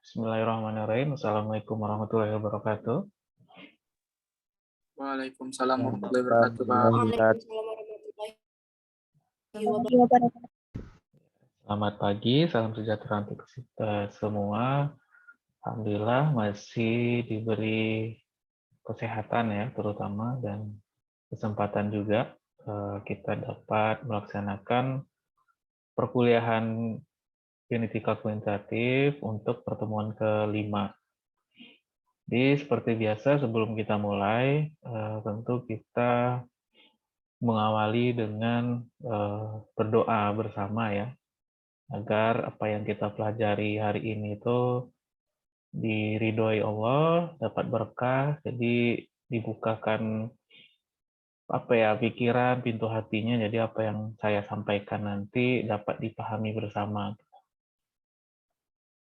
Bismillahirrahmanirrahim. Assalamualaikum warahmatullahi wabarakatuh. Waalaikumsalam warahmatullahi wabarakatuh, Pak. Waalaikumsalam warahmatullahi wabarakatuh. Selamat pagi, salam sejahtera untuk kita semua. Alhamdulillah masih diberi kesehatan ya, terutama dan kesempatan juga kita dapat melaksanakan perkuliahan genetika kuantitatif untuk pertemuan kelima. Jadi seperti biasa sebelum kita mulai, tentu kita mengawali dengan berdoa bersama ya, agar apa yang kita pelajari hari ini itu diridhoi Allah, dapat berkah, jadi dibukakan apa ya pikiran, pintu hatinya, jadi apa yang saya sampaikan nanti dapat dipahami bersama.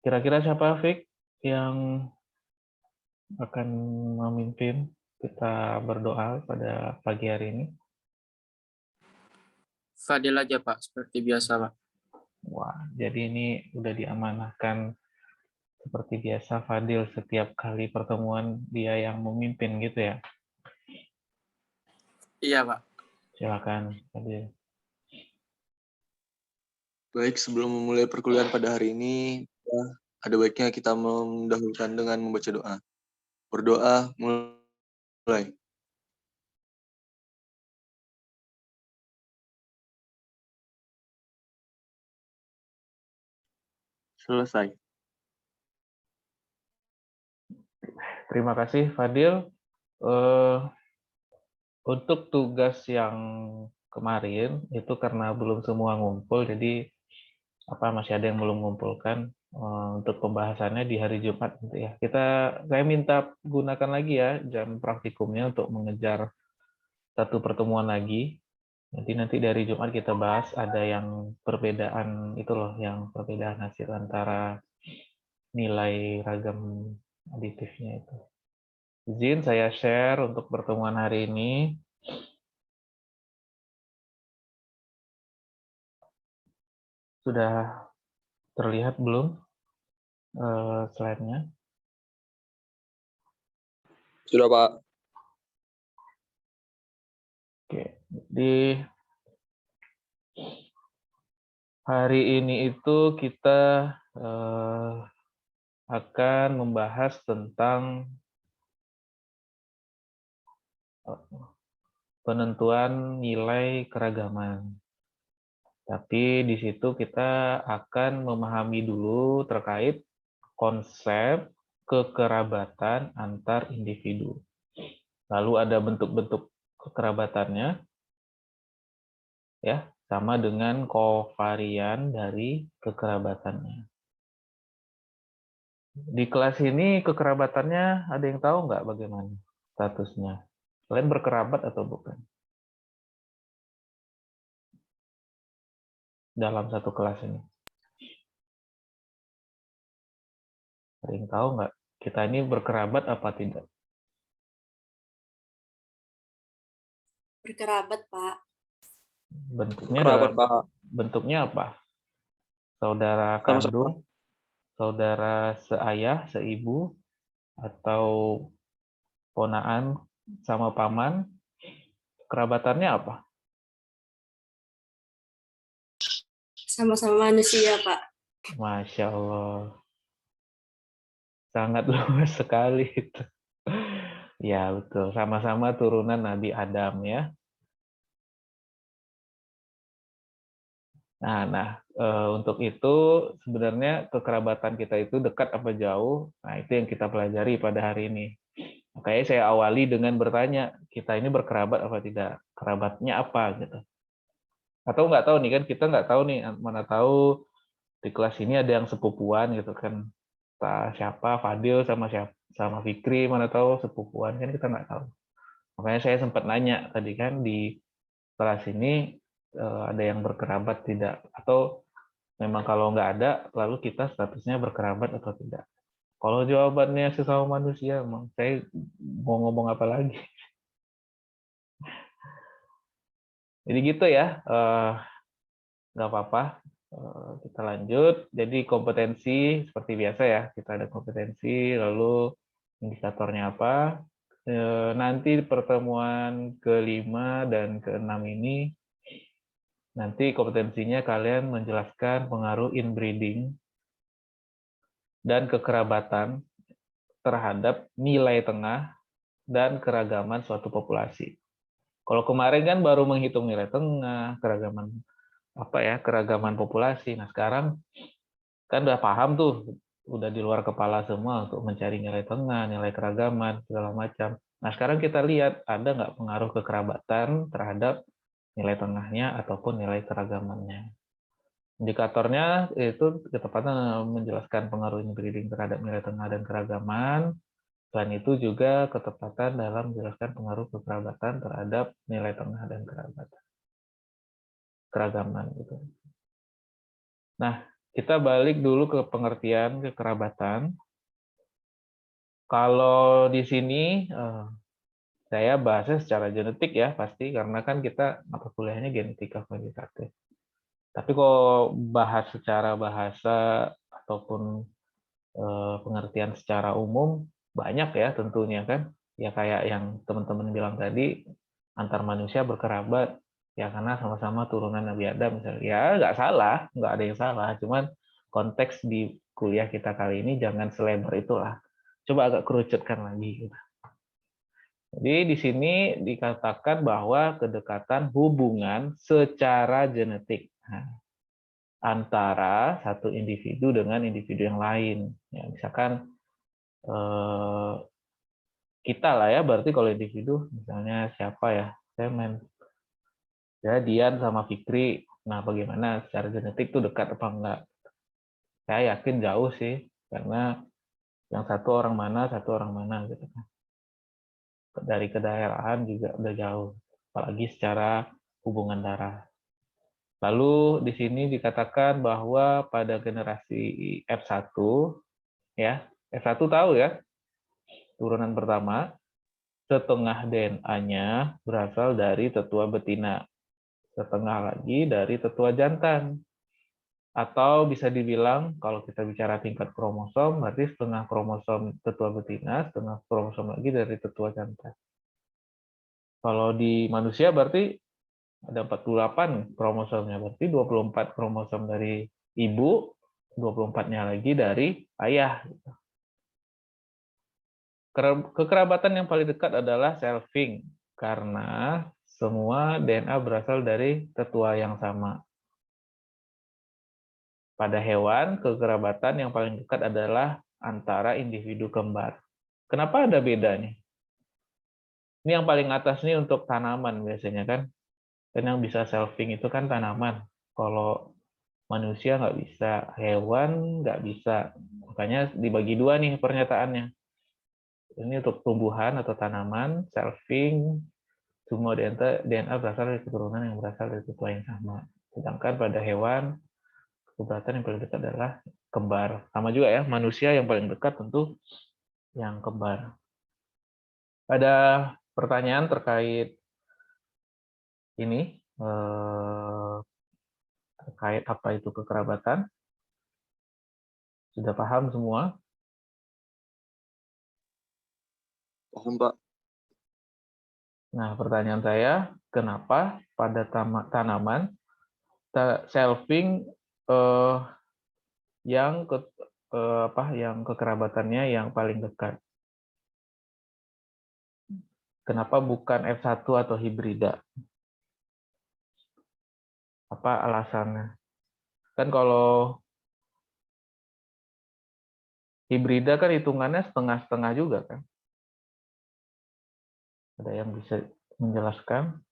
Kira-kira siapa Fik yang akan memimpin kita berdoa pada pagi hari ini? Fadil aja, Pak, seperti biasa, Pak. Wah, jadi ini udah diamanahkan seperti biasa Fadil setiap kali pertemuan dia yang memimpin gitu ya. Iya, Pak. Silakan Fadil. Baik, sebelum memulai perkuliahan pada hari ini, ada baiknya kita mendahulukan dengan membaca doa. Berdoa mulai. Selesai. Terima kasih Fadil. Untuk tugas yang kemarin itu karena belum semua ngumpul, jadi masih ada yang belum mengumpulkan untuk pembahasannya di hari Jumat nanti ya. Saya minta gunakan lagi ya jam praktikumnya untuk mengejar satu pertemuan lagi. Nanti dari Jumat kita bahas ada yang perbedaan itu loh, yang perbedaan hasil antara nilai ragam aditifnya itu. Izin saya share untuk pertemuan hari ini. Sudah terlihat belum slide-nya? Sudah, Pak. Oke, di hari ini itu kita akan membahas tentang penentuan nilai keragaman. Tapi di situ kita akan memahami dulu terkait konsep kekerabatan antar individu. Lalu ada bentuk-bentuk kekerabatannya, ya, sama dengan kovarian dari kekerabatannya. Di kelas ini kekerabatannya ada yang tahu nggak bagaimana statusnya? Kalian berkerabat atau bukan? Dalam satu kelas ini. Ada yang tahu nggak? Kita ini berkerabat apa tidak? Berkerabat, Pak. Bentuknya Kerabat, dalam Pak. bentuknya apa? Saudara Sama-sama. kandung, saudara seayah, seibu, atau ponaan sama paman? Kerabatannya apa? Sama-sama manusia, Pak. Masya Allah. Sangat luas sekali itu. Ya, betul. Sama-sama turunan Nabi Adam ya. Untuk itu sebenarnya kekerabatan kita itu dekat apa jauh? Nah, itu yang kita pelajari pada hari ini. Makanya saya awali dengan bertanya, kita ini berkerabat apa tidak? Kerabatnya apa gitu? Atau nggak tahu nih kan, kita nggak tahu nih, mana tahu di kelas ini ada yang sepupuan gitu kan. Siapa, Fadil sama Fikri, mana tahu sepupuan kan kita nggak tahu. Makanya saya sempat nanya tadi kan di kelas ini ada yang berkerabat tidak? Atau memang kalau nggak ada, lalu kita statusnya berkerabat atau tidak? Kalau jawabannya sesama manusia, emang saya mau ngomong apa lagi? Jadi gitu ya, nggak apa-apa. Kita lanjut. Jadi kompetensi seperti biasa ya. Kita ada kompetensi, lalu indikatornya apa. Nanti pertemuan ke-5 dan ke-6 ini, nanti kompetensinya kalian menjelaskan pengaruh inbreeding dan kekerabatan terhadap nilai tengah dan keragaman suatu populasi. Kalau kemarin kan baru menghitung nilai tengah, keragaman populasi. Nah, sekarang kan udah paham tuh, udah di luar kepala semua untuk mencari nilai tengah, nilai keragaman, segala macam. Nah, sekarang kita lihat ada nggak pengaruh kekerabatan terhadap nilai tengahnya ataupun nilai keragamannya. Indikatornya itu ketepatan menjelaskan pengaruh inbreeding terhadap nilai tengah dan keragaman. Selain itu juga ketepatan dalam menjelaskan pengaruh kekerabatan terhadap nilai tengah dan keragaman gitu. Nah, kita balik dulu ke pengertian kekerabatan. Kalau di sini saya bahasnya secara genetik ya pasti, karena kan kita mata kuliahnya genetika kuantitatif. Tapi kalau bahas secara bahasa ataupun pengertian secara umum banyak ya tentunya kan. Ya kayak yang teman-teman bilang tadi, antar manusia berkerabat ya karena sama-sama turunan Nabi Adam misalnya. Ya nggak salah, nggak ada yang salah. Cuman konteks di kuliah kita kali ini jangan selebar itulah. Coba agak kerucutkan lagi. Jadi di sini dikatakan bahwa kedekatan hubungan secara genetik antara satu individu dengan individu yang lain. Ya, misalkan kita lah ya, berarti kalau individu, misalnya siapa ya, saya main ya Dian sama Fikri, nah bagaimana secara genetik tuh dekat apa enggak? Saya yakin jauh sih, karena yang satu orang mana gitu kan. Dari kedaerahan juga udah jauh, apalagi secara hubungan darah. Lalu di sini dikatakan bahwa pada generasi F1 ya, F1 tahu ya, turunan pertama, setengah DNA-nya berasal dari tetua betina, setengah lagi dari tetua jantan. Atau bisa dibilang, kalau kita bicara tingkat kromosom, berarti setengah kromosom tetua betina, setengah kromosom lagi dari tetua jantan. Kalau di manusia berarti ada 48 kromosomnya, berarti 24 kromosom dari ibu, 24-nya lagi dari ayah. Kekerabatan yang paling dekat adalah selfing, karena semua DNA berasal dari tetua yang sama. Pada hewan, kekerabatan yang paling dekat adalah antara individu kembar. Kenapa ada bedanya? Ini yang paling atas nih untuk tanaman biasanya kan. Dan yang bisa selfing itu kan tanaman. Kalau manusia nggak bisa, hewan nggak bisa. Makanya dibagi dua nih pernyataannya. Ini untuk tumbuhan atau tanaman, selfing, semua DNA berasal dari keturunan yang berasal dari tetua yang sama. Sedangkan pada hewan, kekerabatan yang paling dekat adalah kembar. Sama juga ya, manusia yang paling dekat tentu yang kembar. Ada pertanyaan terkait ini, terkait apa itu kekerabatan? Sudah paham semua? Paham, Pak. Nah, pertanyaan saya, kenapa pada tanaman selfing yang kekerabatannya yang paling dekat? Kenapa bukan F1 atau hibrida? Apa alasannya? Kan kalau hibrida kan hitungannya setengah-setengah juga kan? Ada yang bisa menjelaskan?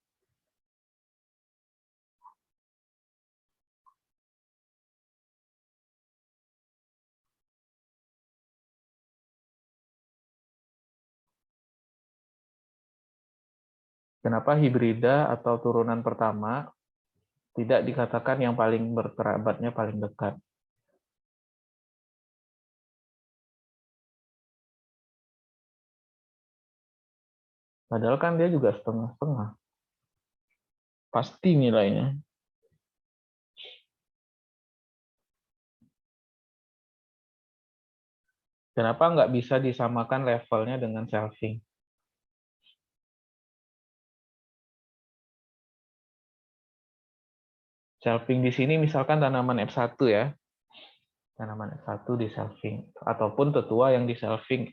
Kenapa hibrida atau turunan pertama tidak dikatakan yang paling berkerabatnya paling dekat? Padahal kan dia juga setengah-setengah. Pasti nilainya. Kenapa nggak bisa disamakan levelnya dengan shelving? Shelving di sini misalkan tanaman F1 ya. Tanaman F1 di shelving. Ataupun tetua yang di shelving.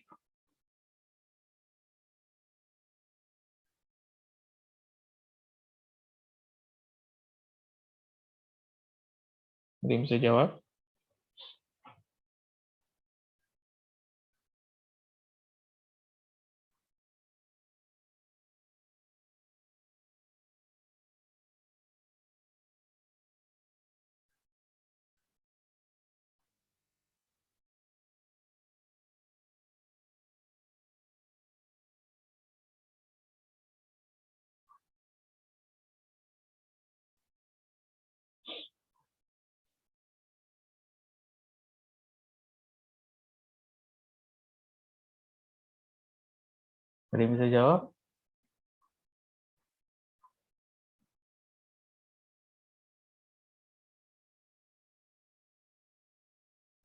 Jadi bisa jawab? Jadi bisa jawab?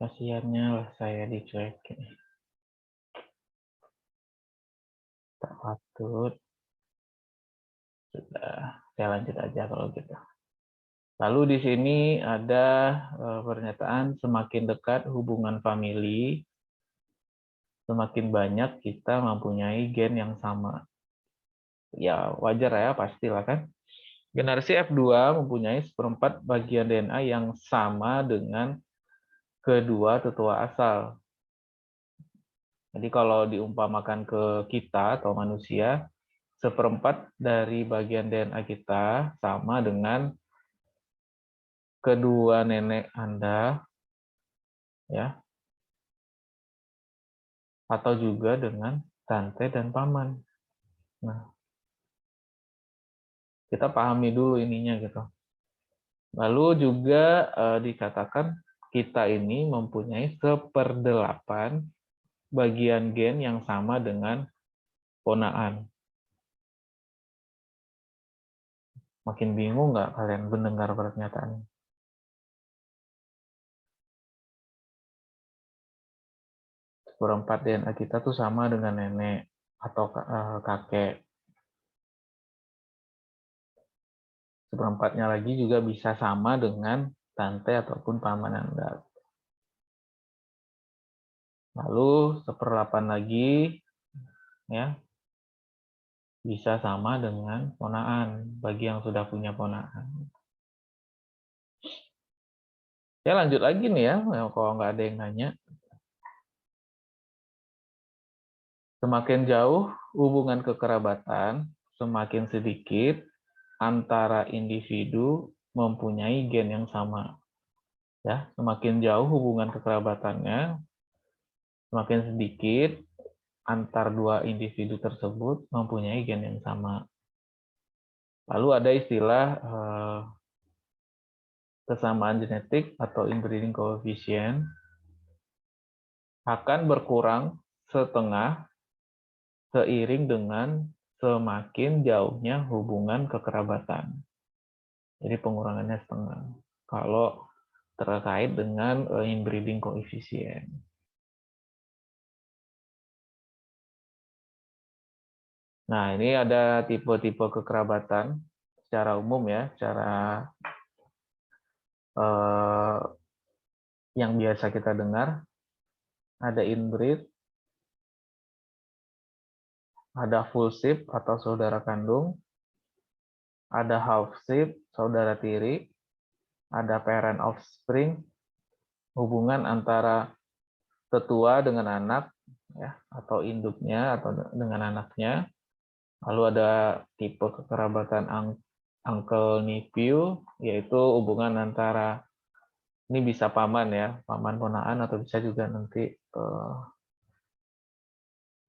Kasiannya lah saya dicuekin. Tak patut. Sudah, saya lanjut aja kalau gitu. Lalu di sini ada pernyataan semakin dekat hubungan famili, semakin banyak kita mempunyai gen yang sama. Ya wajar ya, pastilah kan. Generasi F2 mempunyai seperempat bagian DNA yang sama dengan kedua tetua asal. Jadi kalau diumpamakan ke kita atau manusia, seperempat dari bagian DNA kita sama dengan kedua nenek Anda, ya, atau juga dengan tante dan paman. Nah, kita pahami dulu ininya gitu. Lalu juga dikatakan kita ini mempunyai 1/8 bagian gen yang sama dengan ponaan. Makin bingung nggak kalian mendengar pernyataan ini? Seperempat DNA kita tuh sama dengan nenek atau kakek. Seperempatnya lagi juga bisa sama dengan tante ataupun paman Anda. Lalu 1/8 lagi ya bisa sama dengan ponaan bagi yang sudah punya ponaan. Ya lanjut lagi nih ya, kalau nggak ada yang nanya. Semakin jauh hubungan kekerabatan, semakin sedikit antara individu mempunyai gen yang sama. Ya, semakin jauh hubungan kekerabatannya, semakin sedikit antar dua individu tersebut mempunyai gen yang sama. Lalu ada istilah kesamaan genetik atau inbreeding coefficient akan berkurang setengah seiring dengan semakin jauhnya hubungan kekerabatan. Jadi pengurangannya setengah. Kalau terkait dengan inbreeding coefficient. Nah, ini ada tipe-tipe kekerabatan secara umum ya, secara yang biasa kita dengar. Ada inbreed, ada full ship atau saudara kandung, ada half ship, saudara tiri, ada parent offspring, hubungan antara tetua dengan anak, ya, atau induknya atau dengan anaknya. Lalu ada tipe kekerabatan uncle nephew, yaitu hubungan antara ini bisa paman ya, paman ponaan atau bisa juga nanti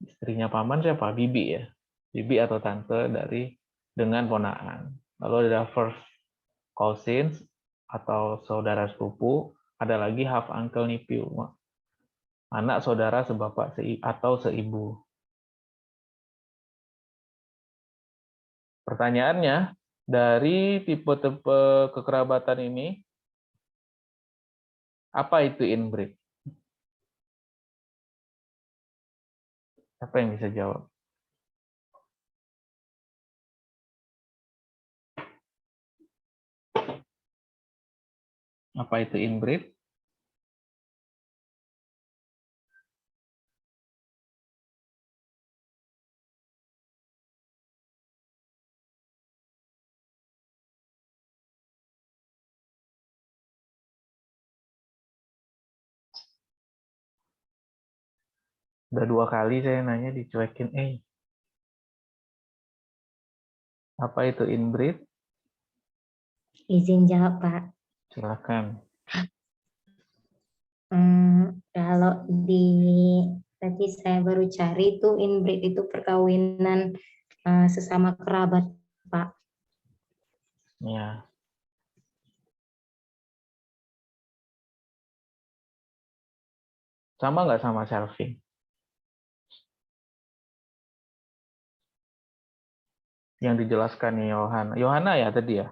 istrinya paman siapa? Bibi ya, bibi atau tante dari dengan ponaan. Lalu ada first cousins atau saudara sepupu, ada lagi half uncle nephew, anak saudara sebapak atau seibu. Pertanyaannya, dari tipe-tipe kekerabatan ini, apa itu inbreed? Siapa yang bisa jawab? Apa itu inbreed? Udah 2 kali saya nanya dicuekin. Apa itu inbreed? Izin jawab, Pak. Silakan. Kalau di tadi saya baru cari itu inbreed itu perkawinan sesama kerabat, Pak. Ya. Sama nggak sama selfing? Yang dijelaskan nih Yohana. Yohana ya tadi ya?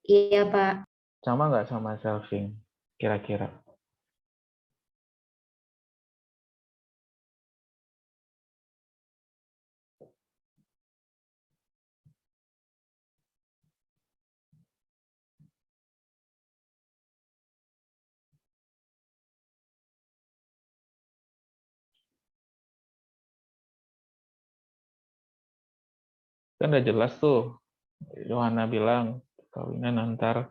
Iya, Pak. Sama nggak sama selfing? Kira-kira. Kan udah jelas tuh. Yohana bilang perkawinan antar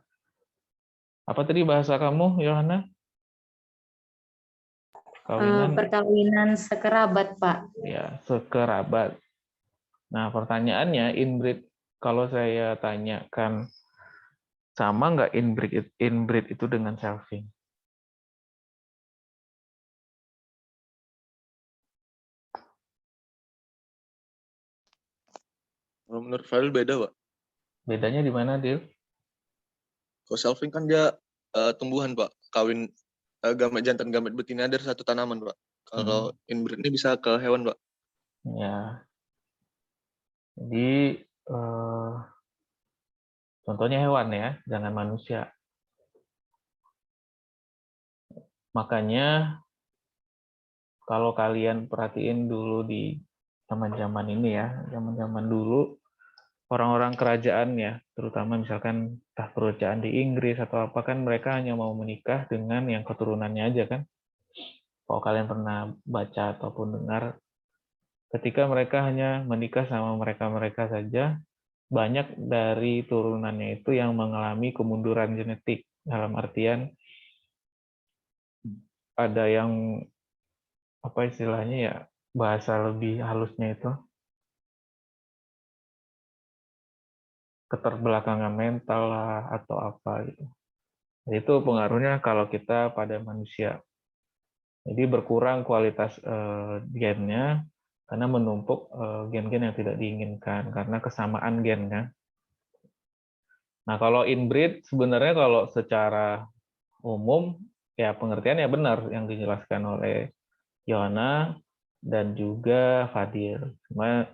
apa tadi bahasa kamu, Yohana? Perkawinan sekerabat, Pak. Ya, sekerabat. Nah, pertanyaannya inbreed, kalau saya tanyakan sama nggak inbreed itu dengan selfing? Kalau menurut Fadil beda, Pak. Bedanya di mana, Dil? Kalau selfing kan dia tumbuhan, Pak. Kawin gamet jantan gamet betina dari satu tanaman, Pak. Kalau inbreed ini bisa ke hewan, Pak. Ya. Jadi contohnya hewan ya, jangan manusia. Makanya kalau kalian perhatiin dulu di zaman-zaman ini ya, zaman-zaman dulu orang-orang kerajaan ya, terutama misalkan entah kerajaan di Inggris atau apa kan mereka hanya mau menikah dengan yang keturunannya aja kan. Kalau kalian pernah baca ataupun dengar, ketika mereka hanya menikah sama mereka-mereka saja, banyak dari turunannya itu yang mengalami kemunduran genetik. Dalam artian ada yang apa istilahnya ya, bahasa lebih halusnya itu keterbelakangan mental lah atau apa gitu. Itu pengaruhnya kalau kita pada manusia. Jadi berkurang kualitas gennya karena menumpuk gen-gen yang tidak diinginkan karena kesamaan gen kan. Nah, kalau inbreed sebenarnya kalau secara umum ya pengertiannya benar yang dijelaskan oleh Yona dan juga Fadil. Cuma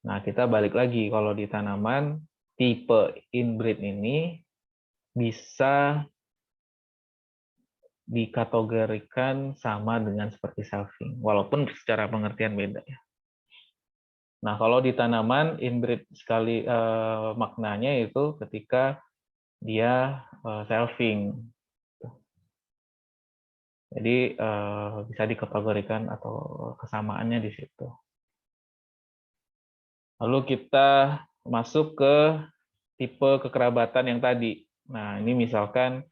nah kita balik lagi kalau di tanaman tipe inbreed ini bisa dikategorikan sama dengan seperti selfing, walaupun secara pengertian beda ya. Nah, kalau di tanaman inbreed sekali maknanya itu ketika dia selfing. Jadi bisa dikategorikan atau kesamaannya di situ. Lalu kita masuk ke tipe kekerabatan yang tadi. Nah, ini misalkan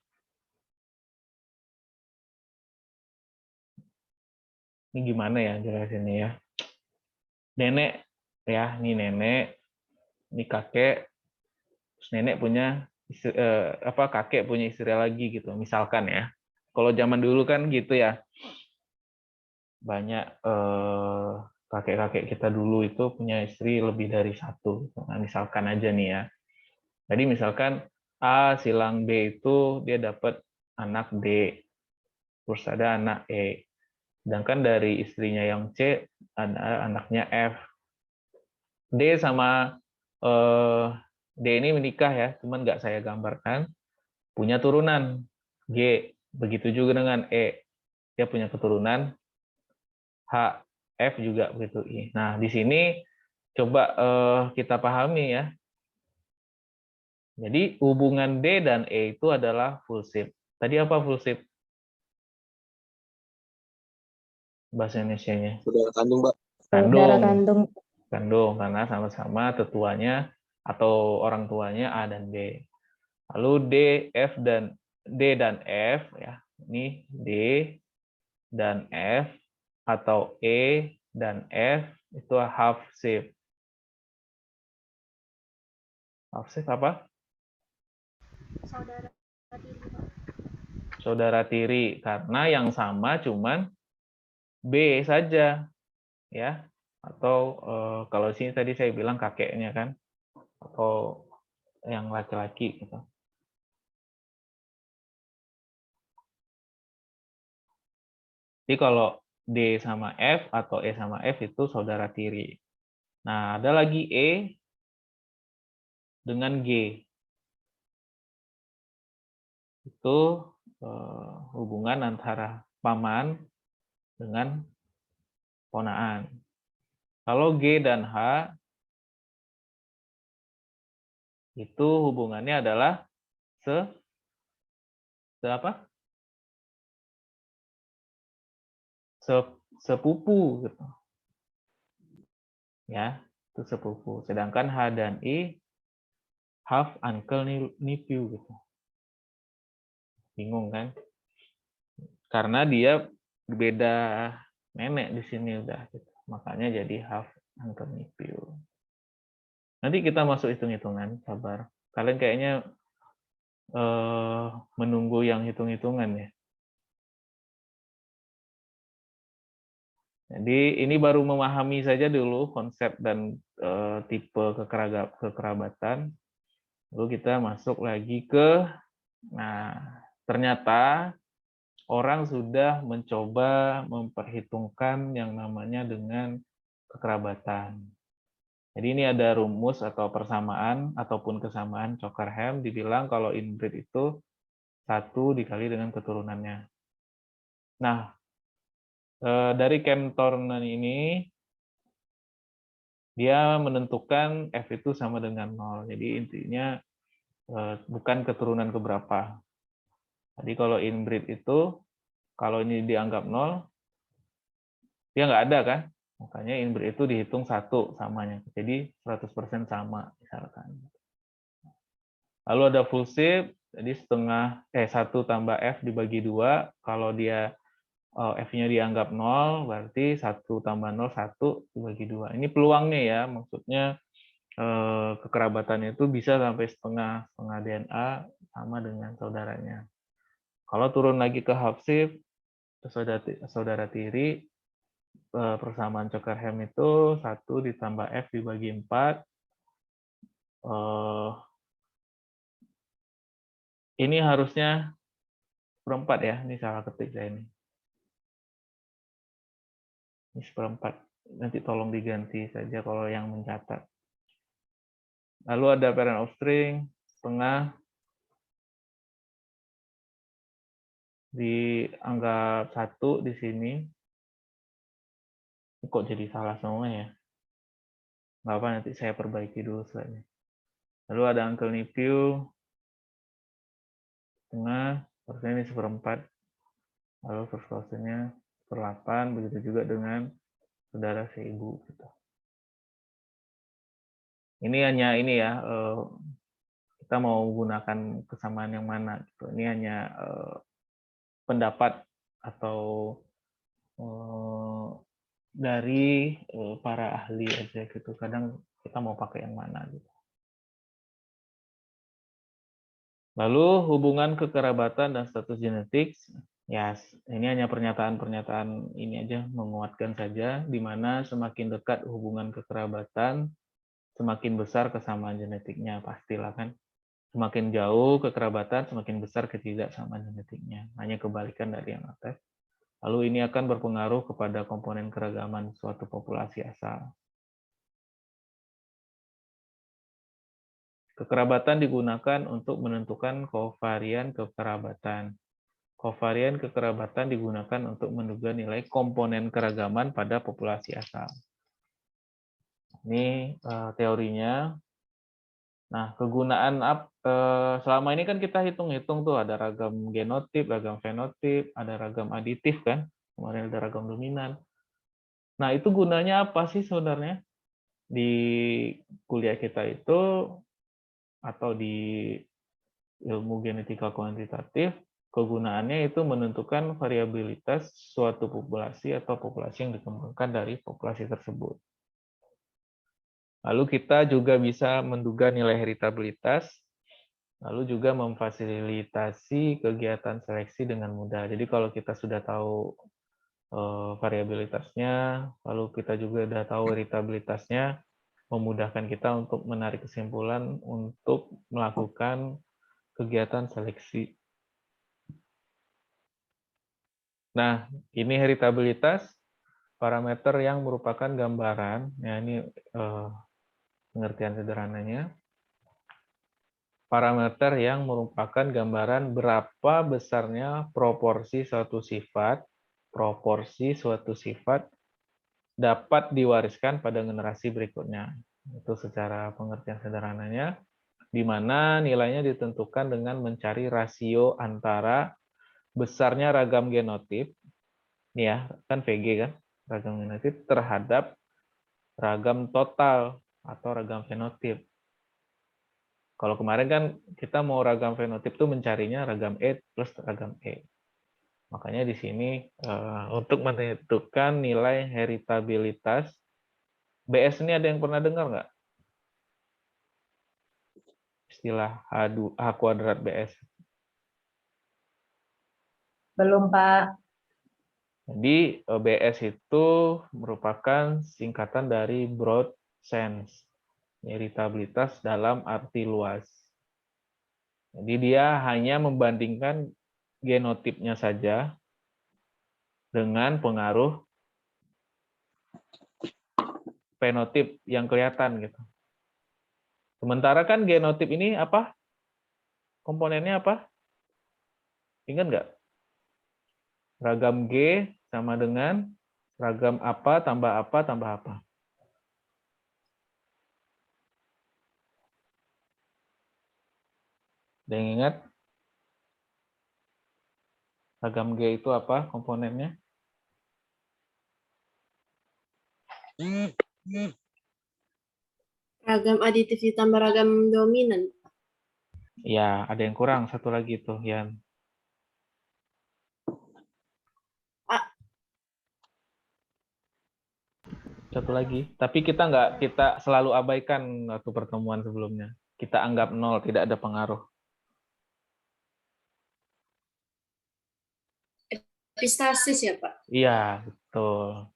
ini gimana ya jelasinnya ya. Nenek ya, ini nenek, ini kakek, terus nenek punya istri, kakek punya istri lagi gitu, misalkan ya. Kalau zaman dulu kan gitu ya. Banyak kakek-kakek kita dulu itu punya istri lebih dari satu. Nah, misalkan aja nih ya. Jadi misalkan A silang B itu dia dapat anak D, terus ada anak E. Sedangkan dari istrinya yang C ada anaknya F. D sama D ini menikah ya, cuman nggak saya gambarkan. Punya turunan G. Begitu juga dengan E. dia punya keturunan HF juga begitu I. Nah, di sini coba kita pahami ya. Jadi hubungan D dan E itu adalah full ship. Tadi apa full ship? Bahasa Indonesianya. Saudara kandung, Pak. Saudara Kandung. kandung. Kandung karena sama-sama tetuanya atau orang tuanya A dan B. Lalu D dan F ya. Ini D dan F atau E dan F itu half shape. Half shape apa? Saudara tiri karena yang sama cuman B saja ya. Atau kalau sini tadi saya bilang kakeknya kan atau yang laki-laki gitu. Jadi kalau D sama F atau E sama F itu saudara tiri. Nah, ada lagi E dengan G. Itu hubungan antara paman dengan ponaan. Kalau G dan H itu hubungannya adalah apa? Sepupu gitu. Ya, itu sepupu. Sedangkan H dan I half uncle nephew gitu. Bingung kan? Karena dia beda nenek di sini udah gitu. Makanya jadi half uncle nephew. Nanti kita masuk hitung-hitungan, sabar. Kalian kayaknya menunggu yang hitung-hitungan ya. Jadi ini baru memahami saja dulu konsep dan tipe kekerabatan. Lalu kita masuk lagi ke, nah ternyata orang sudah mencoba memperhitungkan yang namanya dengan kekerabatan. Jadi ini ada rumus atau persamaan ataupun kesamaan Coker-Ham dibilang kalau inbreed itu 1 dikali dengan keturunannya. Nah, dari Ken Thorne ini dia menentukan F itu sama dengan 0. Jadi intinya bukan keturunan keberapa. Jadi kalau inbreed itu kalau ini dianggap 0, dia nggak ada kan? Makanya inbreed itu dihitung 1 samanya. Jadi 100% sama misalkan. Lalu ada full shape, jadi 1 tambah F dibagi 2. Kalau dia F-nya dianggap 0, berarti 1 tambah 0, 1 dibagi 2. Ini peluangnya ya, maksudnya kekerabatannya itu bisa sampai setengah DNA sama dengan saudaranya. Kalau turun lagi ke half shape, saudara tiri, persamaan Coker-Ham itu 1 ditambah F dibagi 4. Ini harusnya seperempat ya, ini salah ketik saya ini. Ini seperempat, nanti tolong diganti saja kalau yang mencatat. Lalu ada parent offspring, setengah, dianggap 1 di sini. Kok jadi salah semua ya? Nggak apa, nanti saya perbaiki dulu selanjutnya. Lalu ada uncle nephew, setengah, harusnya ini seperempat. Lalu first cousin-nya 1/8, begitu juga dengan saudara seibu. Gitu. Ini hanya ini ya, kita mau gunakan kesamaan yang mana. Gitu. Ini hanya pendapat atau dari para ahli aja gitu. Kadang kita mau pakai yang mana gitu. Lalu hubungan kekerabatan dan status genetik, ya ini hanya pernyataan-pernyataan ini aja menguatkan saja, di mana semakin dekat hubungan kekerabatan, semakin besar kesamaan genetiknya, pastilah kan. Semakin jauh kekerabatan, semakin besar ketidaksamaan genetiknya. Hanya kebalikan dari yang atas. Lalu ini akan berpengaruh kepada komponen keragaman suatu populasi asal. Kekerabatan digunakan untuk menentukan kovarian kekerabatan. Kovarian kekerabatan digunakan untuk menduga nilai komponen keragaman pada populasi asal. Ini teorinya. Nah, kegunaan selama ini kan kita hitung-hitung tuh ada ragam genotip, ragam fenotip, ada ragam aditif kan, kemarin ada ragam dominan. Nah, itu gunanya apa sih sebenarnya di kuliah kita itu atau di ilmu genetika kuantitatif? Kegunaannya itu menentukan variabilitas suatu populasi atau populasi yang dikembangkan dari populasi tersebut. Lalu kita juga bisa menduga nilai heritabilitas, lalu juga memfasilitasi kegiatan seleksi dengan mudah. Jadi kalau kita sudah tahu variabilitasnya, lalu kita juga sudah tahu heritabilitasnya, memudahkan kita untuk menarik kesimpulan untuk melakukan kegiatan seleksi. Nah, ini heritabilitas, parameter yang merupakan gambaran, ya ini pengertian sederhananya, parameter yang merupakan gambaran berapa besarnya proporsi suatu sifat dapat diwariskan pada generasi berikutnya. Itu secara pengertian sederhananya, di mana nilainya ditentukan dengan mencari rasio antara besarnya ragam genotip, ini ya, kan VG kan, ragam genotip terhadap ragam total atau ragam fenotip. Kalau kemarin kan kita mau ragam fenotip tuh mencarinya ragam E plus ragam E. Makanya di sini untuk menentukan nilai heritabilitas, BS ini ada yang pernah dengar nggak? Istilah H kuadrat BS. Belum, Pak. Jadi BS itu merupakan singkatan dari broad sense, heritabilitas dalam arti luas. Jadi dia hanya membandingkan genotipnya saja dengan pengaruh fenotip yang kelihatan gitu. Sementara kan genotip ini apa? Komponennya apa? Ingat nggak? Ragam G sama dengan ragam apa tambah apa tambah apa. Ada yang ingat? Ragam G itu apa komponennya? Ragam aditif ditambah ragam dominan. Ya, ada yang kurang. Satu lagi tuh, Yan. Satu lagi. Tapi kita selalu abaikan waktu pertemuan sebelumnya. Kita anggap 0, tidak ada pengaruh. Epistasis ya, Pak? Iya, betul.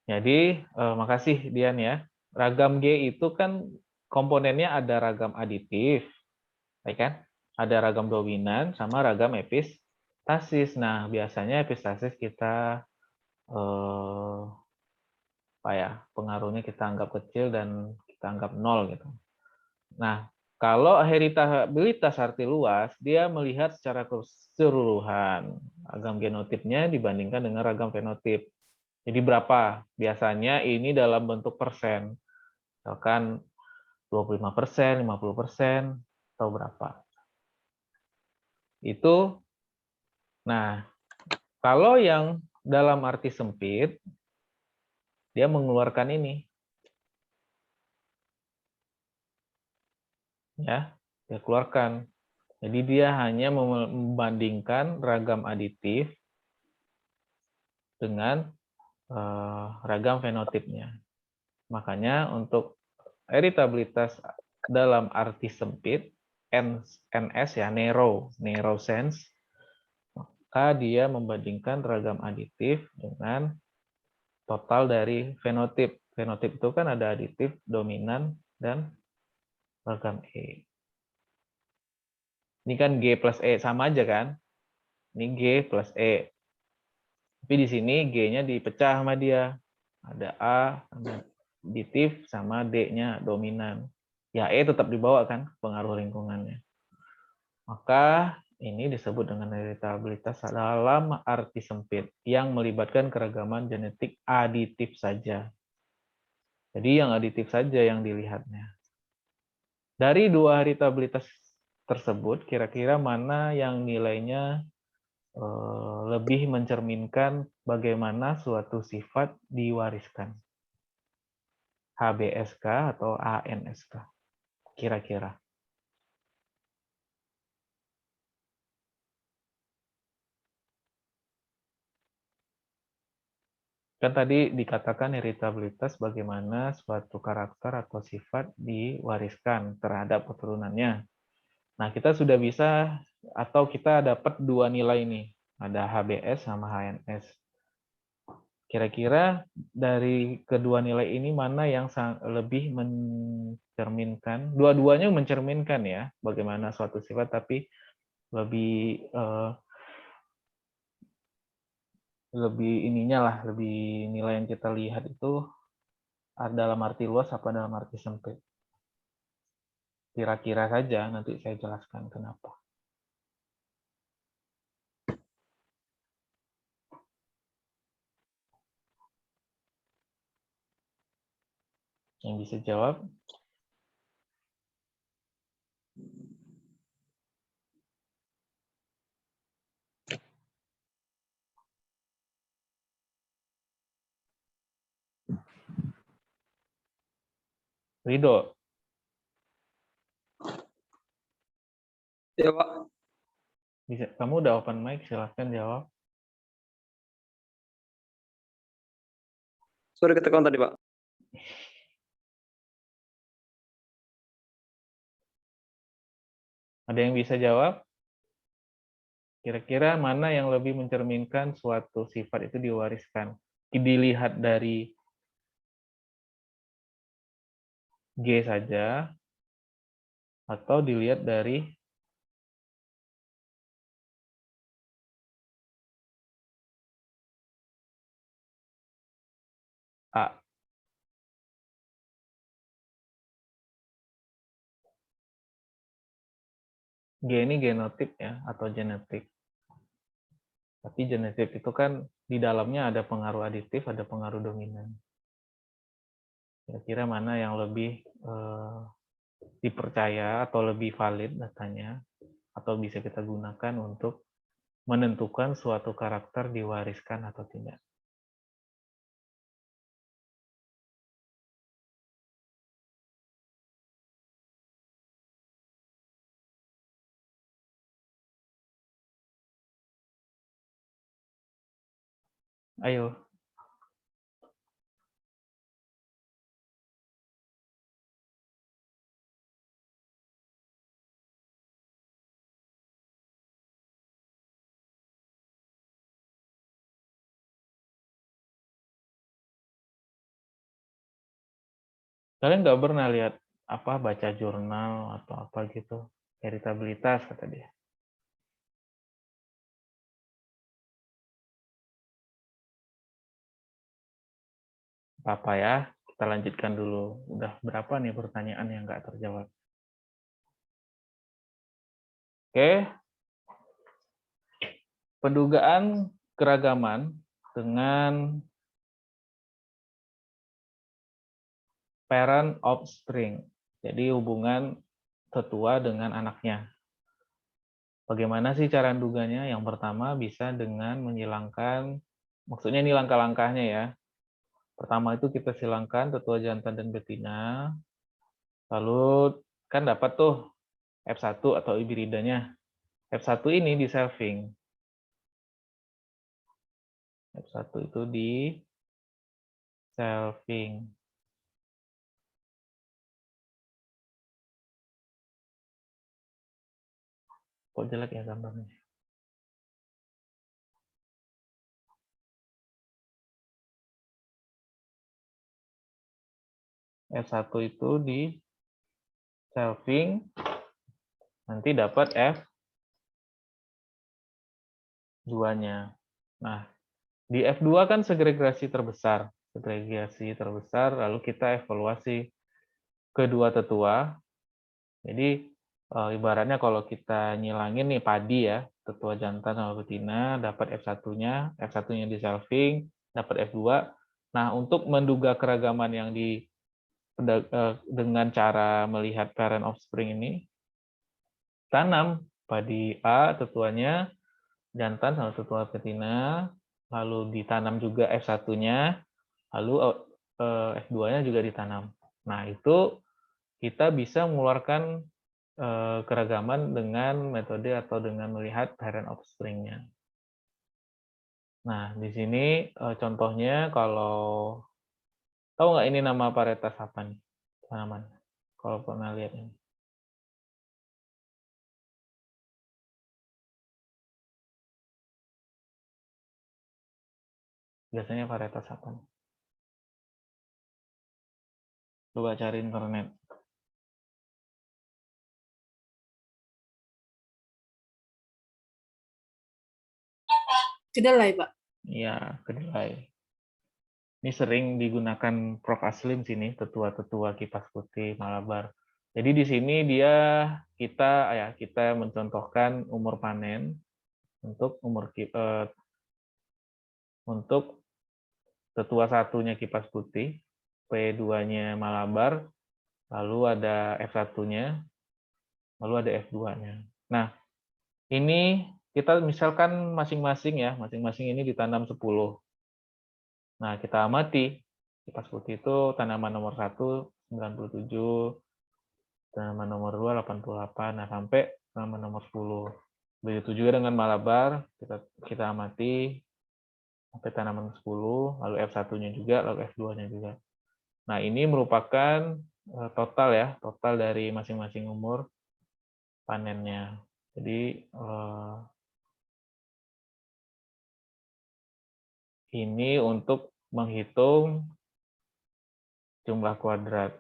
Jadi, makasih Dian ya. Ragam G itu kan komponennya ada ragam aditif, ya kan? Ada ragam dominan sama ragam epistasis. Nah, biasanya epistasis kita pengaruhnya kita anggap kecil dan kita anggap 0 gitu. Nah, kalau heritabilitas arti luas, dia melihat secara keseluruhan ragam genotipnya dibandingkan dengan ragam fenotip. Jadi berapa? Biasanya ini dalam bentuk persen. Misalkan 25%, 50%, atau berapa. Itu, nah, kalau yang dalam arti sempit, dia mengeluarkan ini. Ya, dia keluarkan. Jadi dia hanya membandingkan ragam aditif dengan ragam fenotipnya. Makanya untuk heritabilitas dalam arti sempit, NS ya, narrow sense, maka dia membandingkan ragam aditif dengan total dari fenotip. Fenotip itu kan ada aditif, dominan, dan ragam E. Ini kan G plus E, sama aja kan? Ini G plus E. Tapi di sini G-nya dipecah sama dia. Ada A sama aditif sama D-nya dominan. Ya E tetap dibawa kan pengaruh lingkungannya. Maka ini disebut dengan heritabilitas dalam arti sempit yang melibatkan keragaman genetik aditif saja. Jadi yang aditif saja yang dilihatnya. Dari dua heritabilitas tersebut, kira-kira mana yang nilainya lebih mencerminkan bagaimana suatu sifat diwariskan? HBSK atau ANSK? Kira-kira. Kan tadi dikatakan heritabilitas bagaimana suatu karakter atau sifat diwariskan terhadap keturunannya. Nah, kita sudah bisa atau kita dapat dua nilai ini. Ada HBS sama HNS. Kira-kira dari kedua nilai ini mana yang lebih mencerminkan? Dua-duanya mencerminkan ya, bagaimana suatu sifat, tapi lebih ininya lah, lebih nilai yang kita lihat itu dalam arti luas apa dalam arti sempit. Kira-kira saja, nanti saya jelaskan kenapa. Yang bisa jawab? Ridho. Ya, Pak. Bisa, kamu udah open mic, silahkan jawab. Sorry ketekan tadi, Pak. Ada yang bisa jawab? Kira-kira mana yang lebih mencerminkan suatu sifat itu diwariskan? Dilihat dari G saja, atau dilihat dari A? G ini genotip ya, atau genetik. Tapi genetik itu kan di dalamnya ada pengaruh aditif, ada pengaruh dominan. Kira-kira mana yang lebih dipercaya atau lebih valid datanya, atau bisa kita gunakan untuk menentukan suatu karakter diwariskan atau tidak. Ayo. Kalian nggak pernah lihat apa baca jurnal atau apa gitu, heritabilitas kata dia. Apa ya, kita lanjutkan dulu. Udah berapa nih pertanyaan yang nggak terjawab? Oke. Pendugaan keragaman dengan parent offspring. Jadi hubungan tetua dengan anaknya. Bagaimana sih cara duganya? Yang pertama bisa dengan menghilangkan, maksudnya ini langkah-langkahnya ya. Pertama itu kita silangkan tetua jantan dan betina. Lalu kan dapat tuh F1 atau hibridanya. F1 ini di selving. F1 itu di selving. Kok jelek ya gambarnya? F1 itu di selving, nanti dapat F2-nya. Nah, di F2 kan segregasi terbesar. Segregasi terbesar, lalu kita evaluasi kedua tetua. Jadi, Ibaratnya kalau kita nyilangin nih padi ya, tetua jantan sama betina, dapat F1-nya, F1-nya di selving, dapat F2. Nah, untuk menduga keragaman yang dengan cara melihat parent offspring ini, tanam padi A, tetuanya jantan sama tetua betina, lalu ditanam juga F1-nya, lalu F2-nya juga ditanam. Nah, itu kita bisa mengeluarkan keragaman dengan metode atau dengan melihat parent offspring-nya. Nah, di sini contohnya kalau tahu nggak ini nama varietas apa nih tanaman? Kalau pernah lihat ini. Biasanya varietas apa nih? Coba cari internet. Kedelai, Pak. Iya, kedelai. Ini sering digunakan Prof. Aslim sini, tetua-tetua kipas putih Malabar. Jadi di sini kita mencontohkan umur panen untuk untuk tetua satunya kipas putih, P2-nya Malabar, lalu ada F1-nya, lalu ada F2-nya. Nah, ini kita misalkan masing-masing ini ditanam 10. Nah, kita amati kipas putih itu tanaman nomor 1 97, tanaman nomor 2 88, nah sampai tanaman nomor 10. Begitu juga dengan Malabar, kita amati sampai tanaman 10, lalu F1-nya juga, lalu F2-nya juga. Nah, ini merupakan total dari masing-masing umur panennya. Jadi ini untuk menghitung jumlah kuadrat.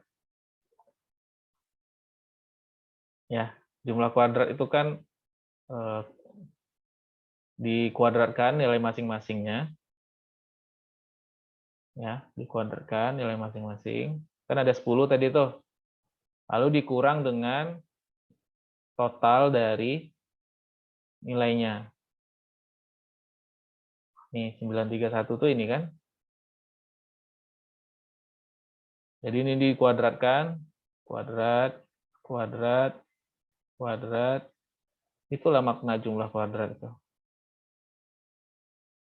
Ya, jumlah kuadrat itu kan dikuadratkan nilai masing-masingnya. Ya, dikuadratkan nilai masing-masing. Kan ada 10 tadi tuh. Lalu dikurang dengan total dari nilainya. Nih, 931 tuh ini kan. Jadi ini dikuadratkan, kuadrat, kuadrat, kuadrat. Itulah makna jumlah kuadrat itu.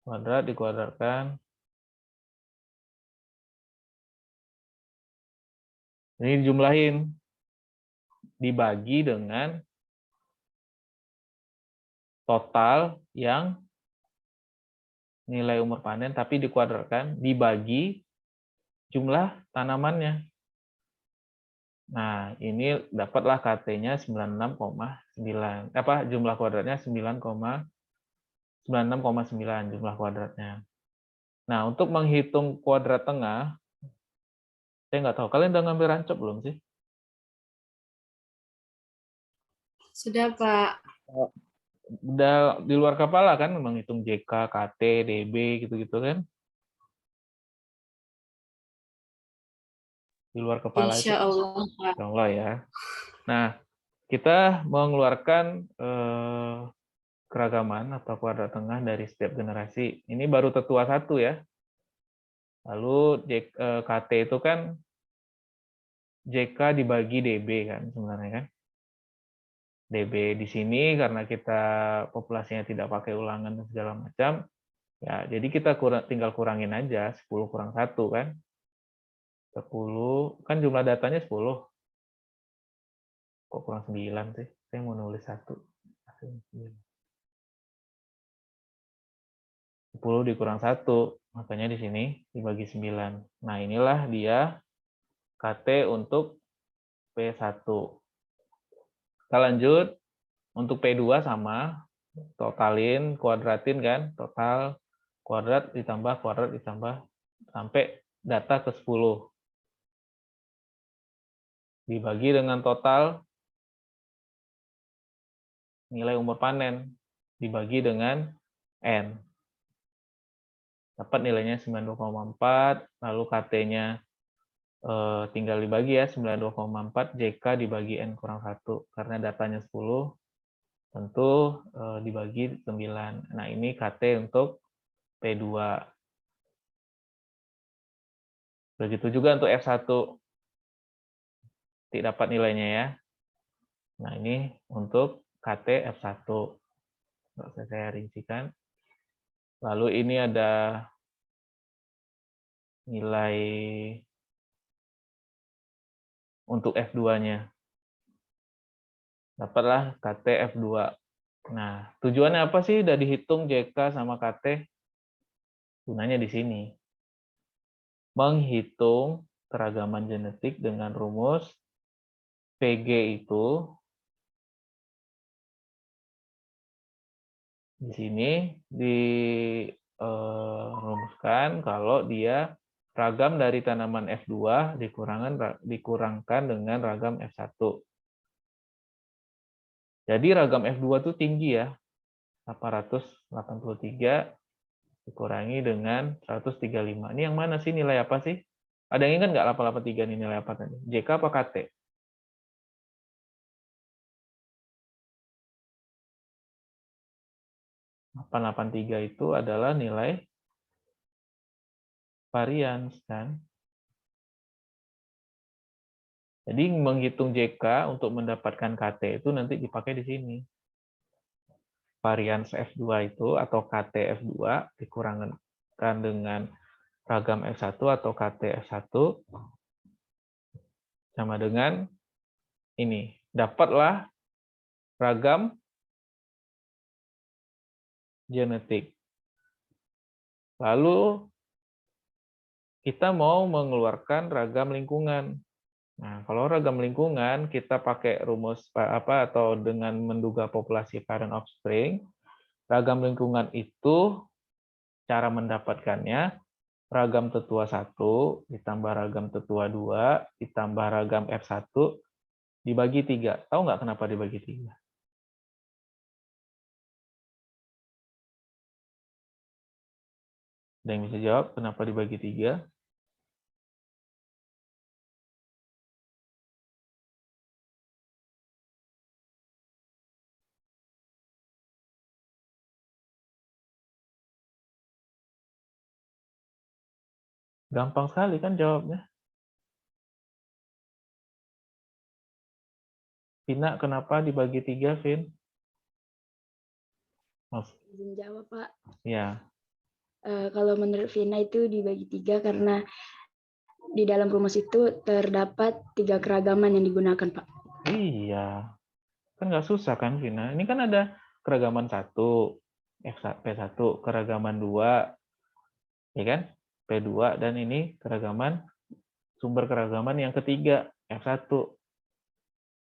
Kuadrat dikuadratkan. Ini dijumlahin. Dibagi dengan total yang nilai umur panen, tapi dikuadratkan, dibagi jumlah tanamannya. Nah, ini dapatlah KT-nya 96,9. Jumlah kuadratnya 96,9 jumlah kuadratnya. Nah, untuk menghitung kuadrat tengah, saya nggak tahu. Kalian udah ngambil rancop belum sih? Sudah, Pak. Udah di luar kepala kan menghitung JK, KT, DB gitu-gitu kan? Di luar kepala itu. Insya Allah, Pak. Insya Allah ya. Nah, kita mengeluarkan keragaman atau kuadrat tengah dari setiap generasi. Ini baru tetua 1 ya. Lalu KT itu kan JK dibagi DB kan sebenarnya kan. DB di sini karena kita populasinya tidak pakai ulangan dan segala macam, ya jadi kita tinggal kurangin aja 10 kurang 1 kan. 10 kan jumlah datanya 10. Kok kurang 9 sih? Saya mau nulis 1. 10 dikurang 1, makanya di sini dibagi 9. Nah, inilah dia KT untuk P1. Kita lanjut, untuk P2 sama, totalin, kuadratin kan, total kuadrat ditambah sampai data ke 10. Dibagi dengan total nilai umur panen, dibagi dengan N. Dapat nilainya 92,4, lalu KT-nya tinggal dibagi ya, 92,4 JK dibagi N kurang 1. Karena datanya 10, tentu dibagi 9. Nah, ini KT untuk P2. Begitu juga untuk F1. Tidak dapat nilainya ya. Nah, ini untuk KT F1. Nggak usah saya rincikan. Lalu ini ada nilai untuk F2-nya. Dapatlah KT F2. Nah, tujuannya apa sih? Udah dihitung JK sama KT. Gunanya di sini. Menghitung keragaman genetik dengan rumus PG itu di sini dirumuskan kalau dia ragam dari tanaman F2 dikurangkan dengan ragam F1. Jadi ragam F2 itu tinggi ya, 883 dikurangi dengan 135. Ini yang mana sih, nilai apa sih? Ada yang ingat nggak 883 ini nilai apa tadi? JK apa KT? 883 itu adalah nilai varians kan. Jadi menghitung JK untuk mendapatkan KT itu nanti dipakai di sini. Varians F2 itu atau KT F2 dikurangkan dengan ragam F1 atau KT F1 sama dengan ini. Dapatlah ragam genetik. Lalu kita mau mengeluarkan ragam lingkungan. Nah, kalau ragam lingkungan kita pakai rumus apa atau dengan menduga populasi parent offspring, ragam lingkungan itu cara mendapatkannya ragam tetua 1 ditambah ragam tetua 2 ditambah ragam F1 dibagi 3. Tahu nggak kenapa dibagi 3? Ada yang bisa jawab kenapa dibagi 3? Gampang sekali kan jawabnya. Vina, kenapa dibagi 3, Vin? Izin jawab, Pak. Ya. Kalau menurut Vina itu dibagi 3 karena di dalam rumus itu terdapat 3 keragaman yang digunakan, Pak. Iya. Kan nggak susah kan, Vina? Ini kan ada keragaman 1, P1, keragaman 2, ya kan? P2, dan ini keragaman, sumber keragaman yang ketiga, F1.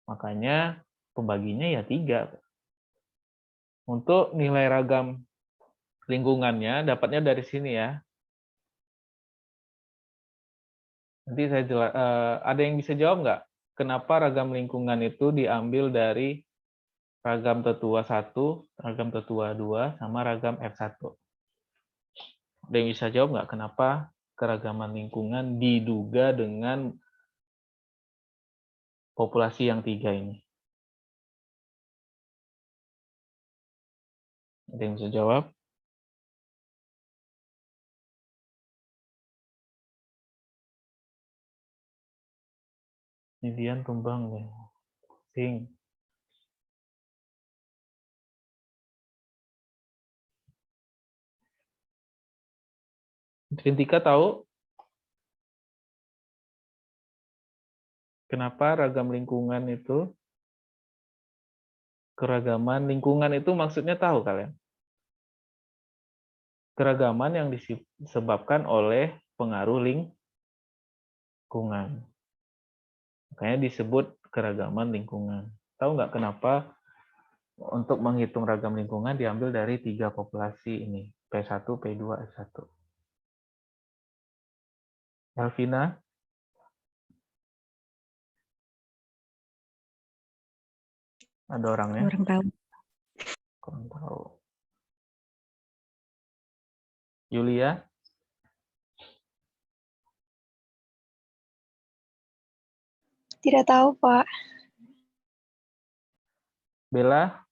Makanya pembaginya ya 3. Untuk nilai ragam lingkungannya dapatnya dari sini ya. Nanti saya ada yang bisa jawab nggak? Kenapa ragam lingkungan itu diambil dari ragam tetua 1, ragam tetua 2, sama ragam F1? Ada yang bisa jawab nggak kenapa keragaman lingkungan diduga dengan populasi yang 3 ini? Ada yang bisa jawab? Dian tumbang ya. Sing. Rintika tahu kenapa ragam lingkungan itu, keragaman lingkungan itu maksudnya tahu kalian? Keragaman yang disebabkan oleh pengaruh lingkungan. Makanya disebut keragaman lingkungan. Tahu nggak kenapa untuk menghitung ragam lingkungan diambil dari 3 populasi ini, P1, P2, F1? Elvina? Ada orangnya? Kurang tahu. Kurang tahu. Yulia? Tidak tahu, Pak. Bella?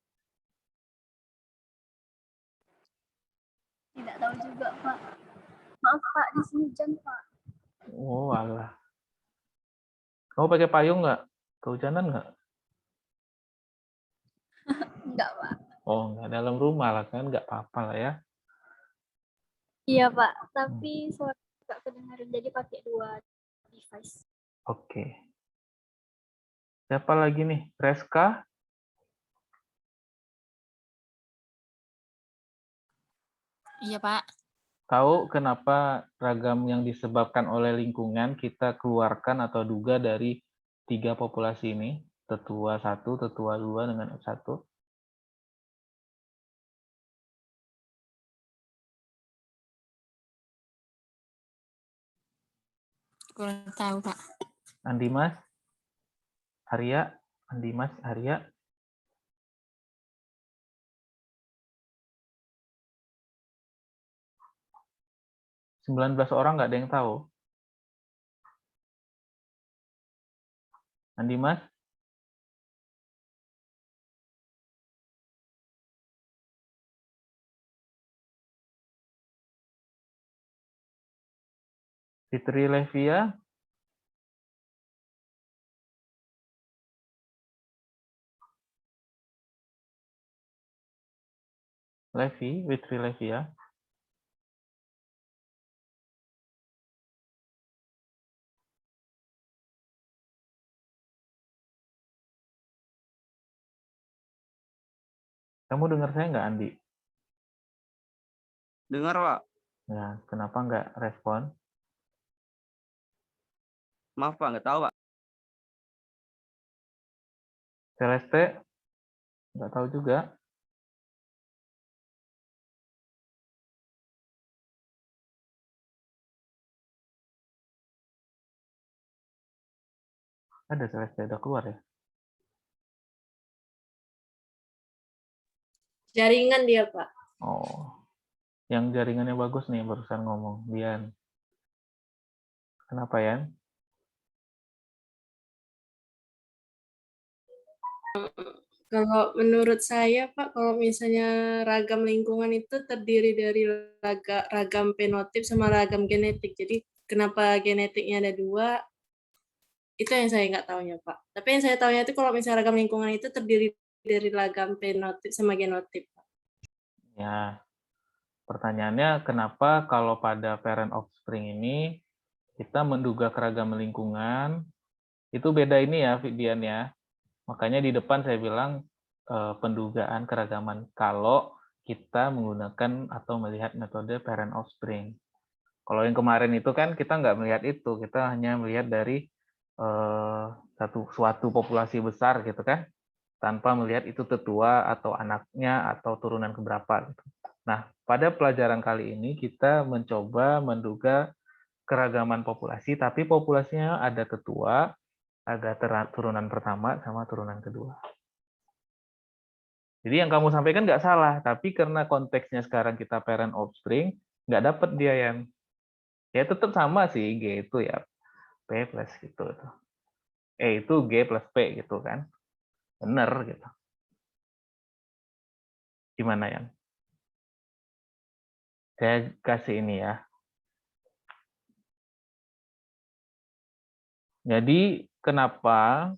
Tidak tahu juga, Pak. Maaf, Pak, di sini hujan, Pak. Oh, alah. Kamu pakai payung nggak? Kehujanan nggak? Enggak, Pak. Oh, nggak, dalam rumah lah kan, nggak apa-apa lah ya. Iya, Pak. Tapi suara nggak kedengaran, jadi pakai 2 device. Oke. Siapa lagi nih? Reska? Iya, Pak. Tahu kenapa ragam yang disebabkan oleh lingkungan kita keluarkan atau duga dari 3 populasi ini? Tetua 1, tetua 2, dengan F1. Kurang tahu, Pak. Andimas? Arya? Andimas, Arya? $19 orang nggak ada yang tahu. Andimas? Fitri Levia? Fitri Levia? Kamu dengar saya nggak, Andi? Dengar, Pak. Ya, kenapa nggak respon? Maaf, Pak. Nggak tahu, Pak. Celeste? Nggak tahu juga. Ada Celeste, udah keluar ya? Jaringan dia, Pak. Oh, yang jaringannya bagus nih barusan ngomong, Dian. Kenapa, Yan? Kalau menurut saya, Pak, kalau misalnya ragam lingkungan itu terdiri dari ragam fenotip sama ragam genetik. Jadi kenapa genetiknya ada 2, itu yang saya nggak tahunya, Pak. Tapi yang saya tahunya itu kalau misalnya ragam lingkungan itu terdiri dari ragam fenotip sama genotip, Pak. Ya, pertanyaannya kenapa kalau pada parent offspring ini kita menduga keragaman lingkungan, itu beda ini ya, Dian ya. Makanya di depan saya bilang pendugaan keragaman kalau kita menggunakan atau melihat metode parent offspring. Kalau yang kemarin itu kan kita nggak melihat itu, kita hanya melihat dari suatu populasi besar gitu kan, tanpa melihat itu tetua atau anaknya atau turunan keberapa. Gitu. Nah, pada pelajaran kali ini kita mencoba menduga keragaman populasi, tapi populasinya ada tetua, ada turunan pertama sama turunan kedua. Jadi yang kamu sampaikan nggak salah, tapi karena konteksnya sekarang kita parent offspring, nggak dapet dia yang ya tetap sama sih, G itu ya P plus gitu. E itu G plus P gitu kan. Bener gitu. Gimana yang? Saya kasih ini ya. Jadi kenapa,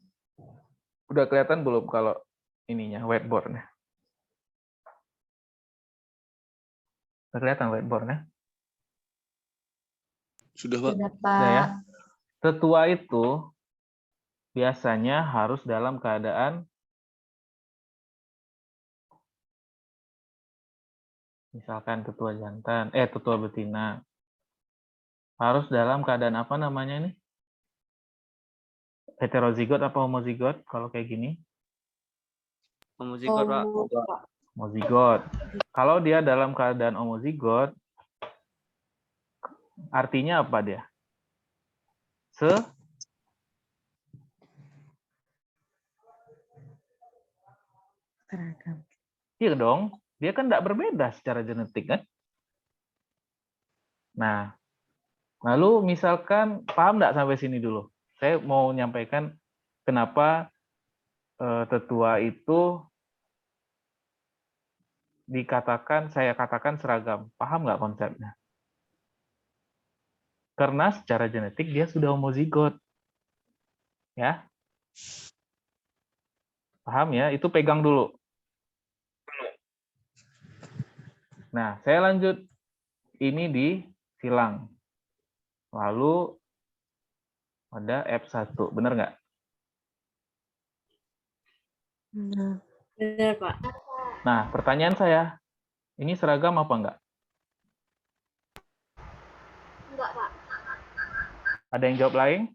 udah kelihatan belum kalau ininya, whiteboard-nya? Udah kelihatan whiteboard-nya? Sudah, Pak. Sudah, Udah ya. Pak. Tetua itu biasanya harus dalam keadaan misalkan tetua jantan, tetua betina. Harus dalam keadaan apa namanya ini? Heterozigot apa homozigot kalau kayak gini? Homozigot, Pak. Homozigot. Kalau dia dalam keadaan homozigot, artinya apa dia? Seragam. Iya dong, dia kan tidak berbeda secara genetik kan? Nah, lalu misalkan, paham nggak sampai sini dulu? Saya mau menyampaikan kenapa tetua itu saya katakan seragam. Paham nggak konsepnya? Karena secara genetik dia sudah homozigot. Ya. Paham ya? Itu pegang dulu. Nah, saya lanjut. Ini di silang. Lalu ada F1. Benar nggak? Benar, Pak. Nah, pertanyaan saya, ini seragam apa enggak? Enggak, Pak. Ada yang jawab lain?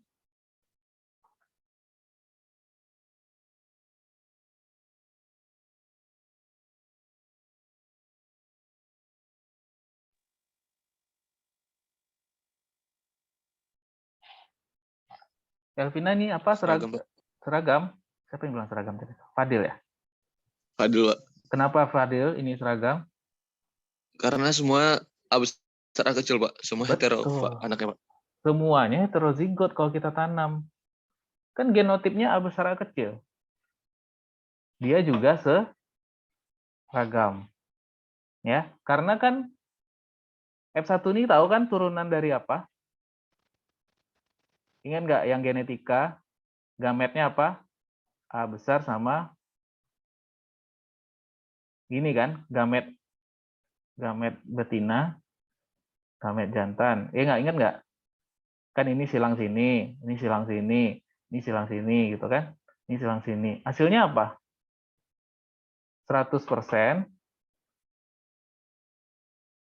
Elvina ini apa? Seragam, Pak. Seragam? Siapa yang bilang seragam tadi? Fadil ya? Fadil, Pak. Kenapa Fadil ini seragam? Karena semua A besar A kecil, Pak. Semua hetero, Betul. Pak, anaknya, Pak. Semuanya heterozigot kalau kita tanam. Kan genotipnya A besar A kecil. Dia juga seragam. Ya, karena kan F1 ini tahu kan turunan dari apa? Ingat nggak yang genetika? Gametnya apa? A besar sama gini kan? Gamet betina, gamet jantan. Nggak ingat nggak? Kan ini silang sini, ini silang sini, ini silang sini, gitu kan? Ini silang sini. Hasilnya apa? 100%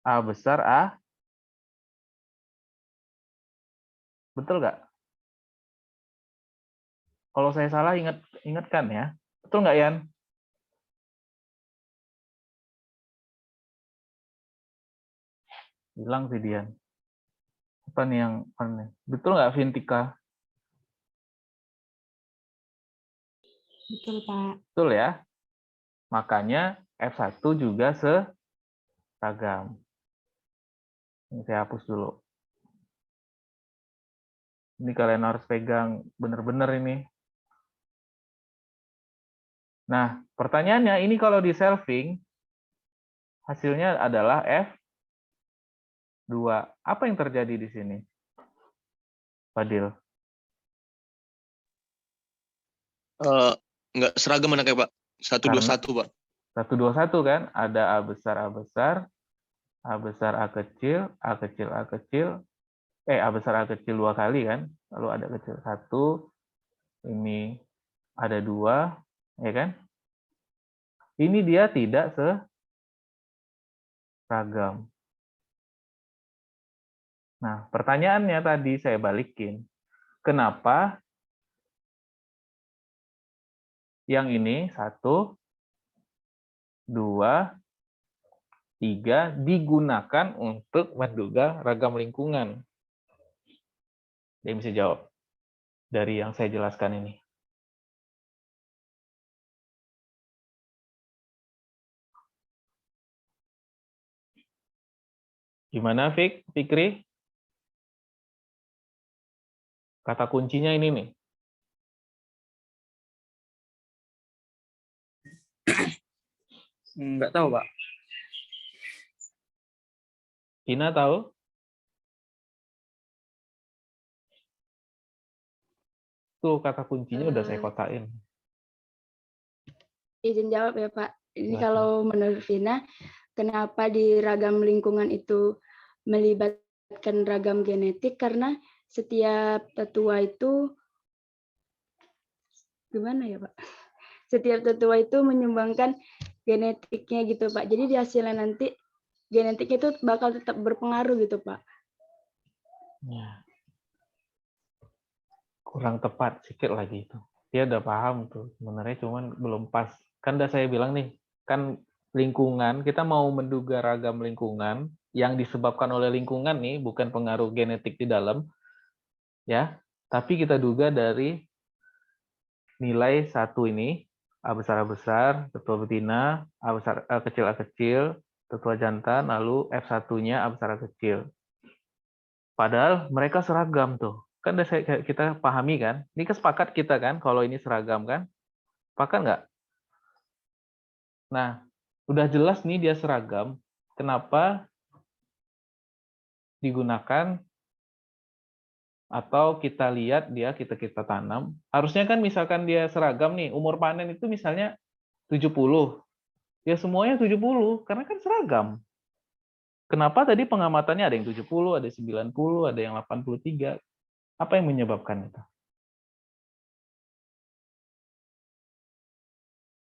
A besar A. Betul nggak? Kalau saya salah ingatkan ya. Betul nggak, Yan? Bilang sih Dian. Apa nih yang aneh? Betul nggak, Vintika? Betul, Pak. Betul ya. Makanya F1 juga seragam. Ini saya hapus dulu. Ini kalian harus pegang benar-benar ini. Nah, pertanyaannya ini kalau di selving, hasilnya adalah F2. Apa yang terjadi di sini? Fadil. Enggak seragam anaknya, Pak. 121, Pak. 121 kan? Ada A besar, A besar, A besar, A kecil, A kecil, A kecil. A besar, A kecil 2 kali kan? Lalu ada kecil 1. Ini ada 2, ya kan? Ini dia tidak seragam. Nah, pertanyaannya tadi saya balikin. Kenapa yang ini 1, 2, 3 digunakan untuk menduga ragam lingkungan? Dia bisa jawab dari yang saya jelaskan ini. Gimana, Fikri? Kata kuncinya ini nih. Enggak tahu, Pak. Ina tahu? Tuh kata kuncinya udah saya kotain. Izin jawab ya, Pak. Ini Silakan. kalau menurut Vina, kenapa di ragam lingkungan itu melibatkan ragam genetik? Karena setiap tetua itu, gimana ya, Pak? Setiap tetua itu menyumbangkan genetiknya gitu, Pak. Jadi di hasilnya nanti genetiknya itu bakal tetap berpengaruh gitu, Pak. Ya. Kurang tepat sedikit lagi itu. Dia udah paham tuh, sebenarnya cuman belum pas. Kan udah saya bilang nih, kan lingkungan, kita mau menduga ragam lingkungan yang disebabkan oleh lingkungan nih, bukan pengaruh genetik di dalam, ya. Tapi kita duga dari nilai 1 ini, A besar, tetua betina, A besar, A kecil, tetua jantan, lalu F1-nya A besar, A kecil. Padahal mereka seragam tuh. Kan udah kita pahami kan? Ini kesepakat kita kan kalau ini seragam kan? Sepakat nggak? Nah, udah jelas nih dia seragam. Kenapa digunakan atau kita lihat dia kita tanam? Harusnya kan misalkan dia seragam nih, umur panen itu misalnya 70. Ya semuanya 70 karena kan seragam. Kenapa tadi pengamatannya ada yang 70, ada yang 90, ada yang 83? Apa yang menyebabkan itu?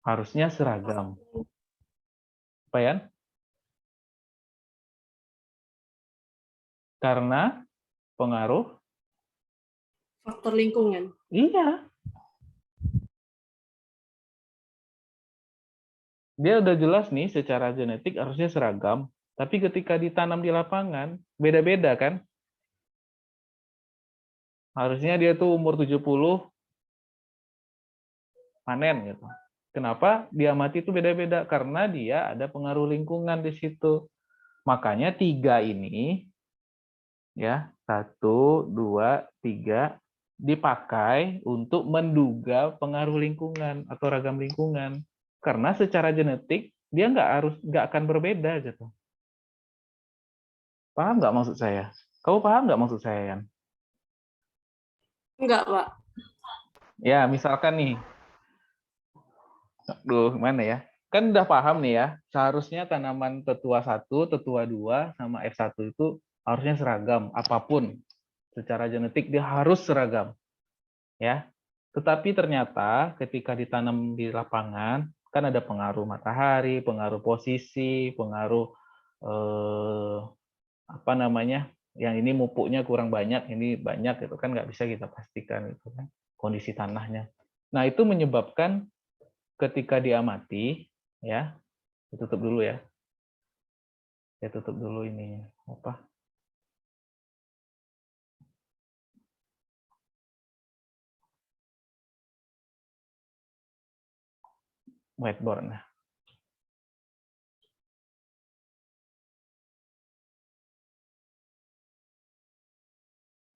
Harusnya seragam. Apa ya? Karena pengaruh Faktor lingkungan. iya. Dia udah jelas nih secara genetik harusnya seragam, tapi ketika ditanam di lapangan beda-beda kan? Harusnya dia tuh umur 70 panen gitu. Kenapa diamati itu beda-beda? Karena dia ada pengaruh lingkungan di situ. Makanya 3 ini ya, 1, 2, 3 dipakai untuk menduga pengaruh lingkungan atau ragam lingkungan. Karena secara genetik dia nggak akan berbeda gitu. Paham nggak maksud saya? Kamu paham nggak maksud saya, Yan? Enggak, Pak. Ya, misalkan nih, mana ya? Kan udah paham nih ya, seharusnya tanaman tetua 1, tetua 2, sama F1 itu harusnya seragam, apapun. Secara genetik dia harus seragam. Ya. Tetapi ternyata ketika ditanam di lapangan, kan ada pengaruh matahari, pengaruh posisi, pengaruh apa namanya? Yang ini mupuknya kurang banyak, ini banyak, itu kan nggak bisa kita pastikan itu kan kondisi tanahnya. Nah, itu menyebabkan ketika diamati, ya, tutup dulu ya. Saya tutup dulu ini apa? Whiteboard. Nah.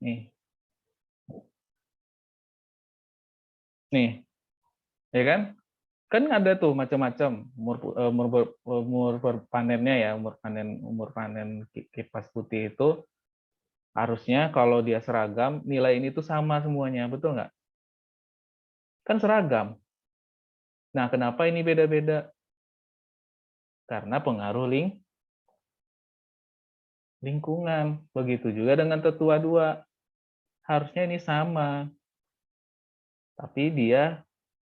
Nih. Nih. Ya kan? Kan ada tuh macam-macam umur panennya ya, umur panen kipas putih itu harusnya kalau dia seragam nilai ini tuh sama semuanya, betul nggak? Kan seragam. Nah, kenapa ini beda-beda? Karena pengaruh lingkungan. Begitu juga dengan tetua 2. Harusnya ini sama. Tapi dia